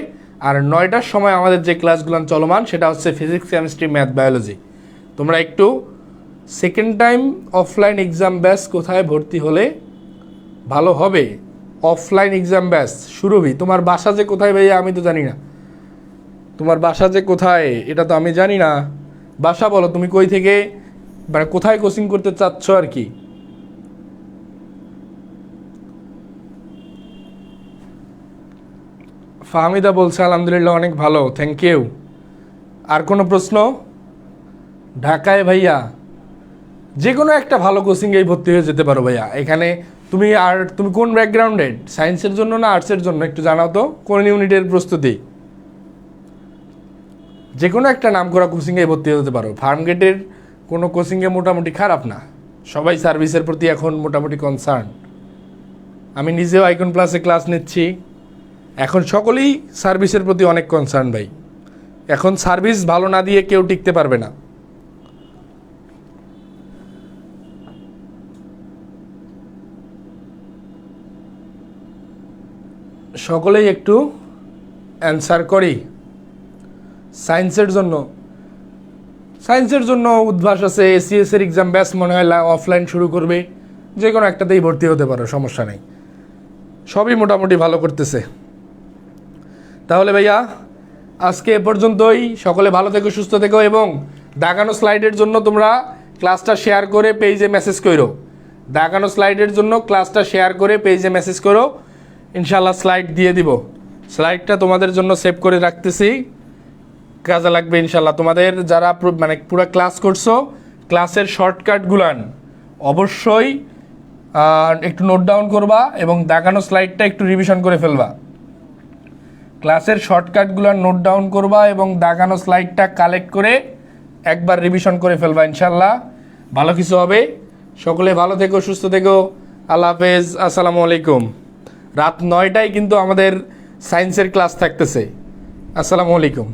আর 9টার সময় আমাদের যে ক্লাসগুলান চলমান সেটা হচ্ছে ফিজিক্স, কেমিস্ট্রি, ম্যাথ, বায়োলজি। তোমরা একটু second time offline exam batch কোথায় ভর্তি হলে ভালো হবে? অফলাইন এক্সাম ব্যাচ সুরভি, তোমার বাসা যে কোথায় ভাইয়া আমি তো জানি না। তোমার বাসা যে কোথায় এটা তো আমি জানি না। বাসা বলো, তুমি কই থেকে মানে কোথায় কোচিং করতে চাচ্ছ আর কি। ফাহমিদা বলছে আলহামদুলিল্লাহ অনেক ভালো, থ্যাংক ইউ। আর কোনো প্রশ্ন? ঢাকায় ভাইয়া যে কোনো একটা ভালো কোচিংয়েই ভর্তি হয়ে যেতে পারো ভাইয়া। এখানে তুমি কোন ব্যাকগ্রাউন্ডের, সায়েন্সের জন্য না আর্টসের জন্য একটু জানাও তো, কোন ইউনিটের প্রস্তুতি? যে কোনো একটা নাম করা কোচিংয়ে ভর্তি হতে পারো। ফার্মগেটের কোনো কোচিংয়ে মোটামুটি খারাপ না, সবাই সার্ভিসের প্রতি এখন মোটামুটি কনসার্ন। আমি নিজেও আইকন প্লাসে ক্লাস নিচ্ছি, এখন সকলেই সার্ভিসের প্রতি অনেক কনসার্ন ভাই। এখন সার্ভিস ভালো না দিয়ে কেউ টিকতে পারবে না। সকলেই একটু অ্যান্সার করি। সায়েন্সের জন্য উদ্ভাস আছে, এসিএস এর এক্সাম ব্যাচ মনে হয় অফলাইন শুরু করবে, যে কোনো একটাতেই ভর্তি হতে পারো, সমস্যা নেই। সবই মোটামুটি ভালো করতেছে। তাহলে ভাইয়া আজকে এ পর্যন্তই। সকলে ভালো থেকো, সুস্থ থেকো এবং দাগানো স্লাইডের জন্য তোমরা ক্লাসটা শেয়ার করে পেজে মেসেজ করো। দাগানো স্লাইডের জন্য ক্লাসটা শেয়ার করে পেজে মেসেজ করো, ইনশাল্লাহ স্লাইড দিয়ে দিব। স্লাইডটা তোমাদের জন্য সেভ করে রাখতেছি, কাজে লাগবে ইনশাল্লাহ। তোমাদের যারা মানে পুরো ক্লাস করছো, ক্লাসের শর্টকাটগুলান অবশ্যই একটু নোট ডাউন করবা এবং দাগানো স্লাইডটা একটু রিভিশন করে ফেলবা। ক্লাসের শর্টকাটগুলো নোট ডাউন করবা এবং দাগানো স্লাইডটা কালেক্ট করে একবার রিভিশন করে ফেলবা, ইনশাল্লাহ ভালো কিছু হবে। সকলে ভালো থেকো, সুস্থ থেকো, আল্লাহ হাফেজ, আসসালামু আলাইকুম। রাত 9টায় কিন্তু আমাদের সায়েন্সের ক্লাস থাকতেছে। আসসালামু আলাইকুম।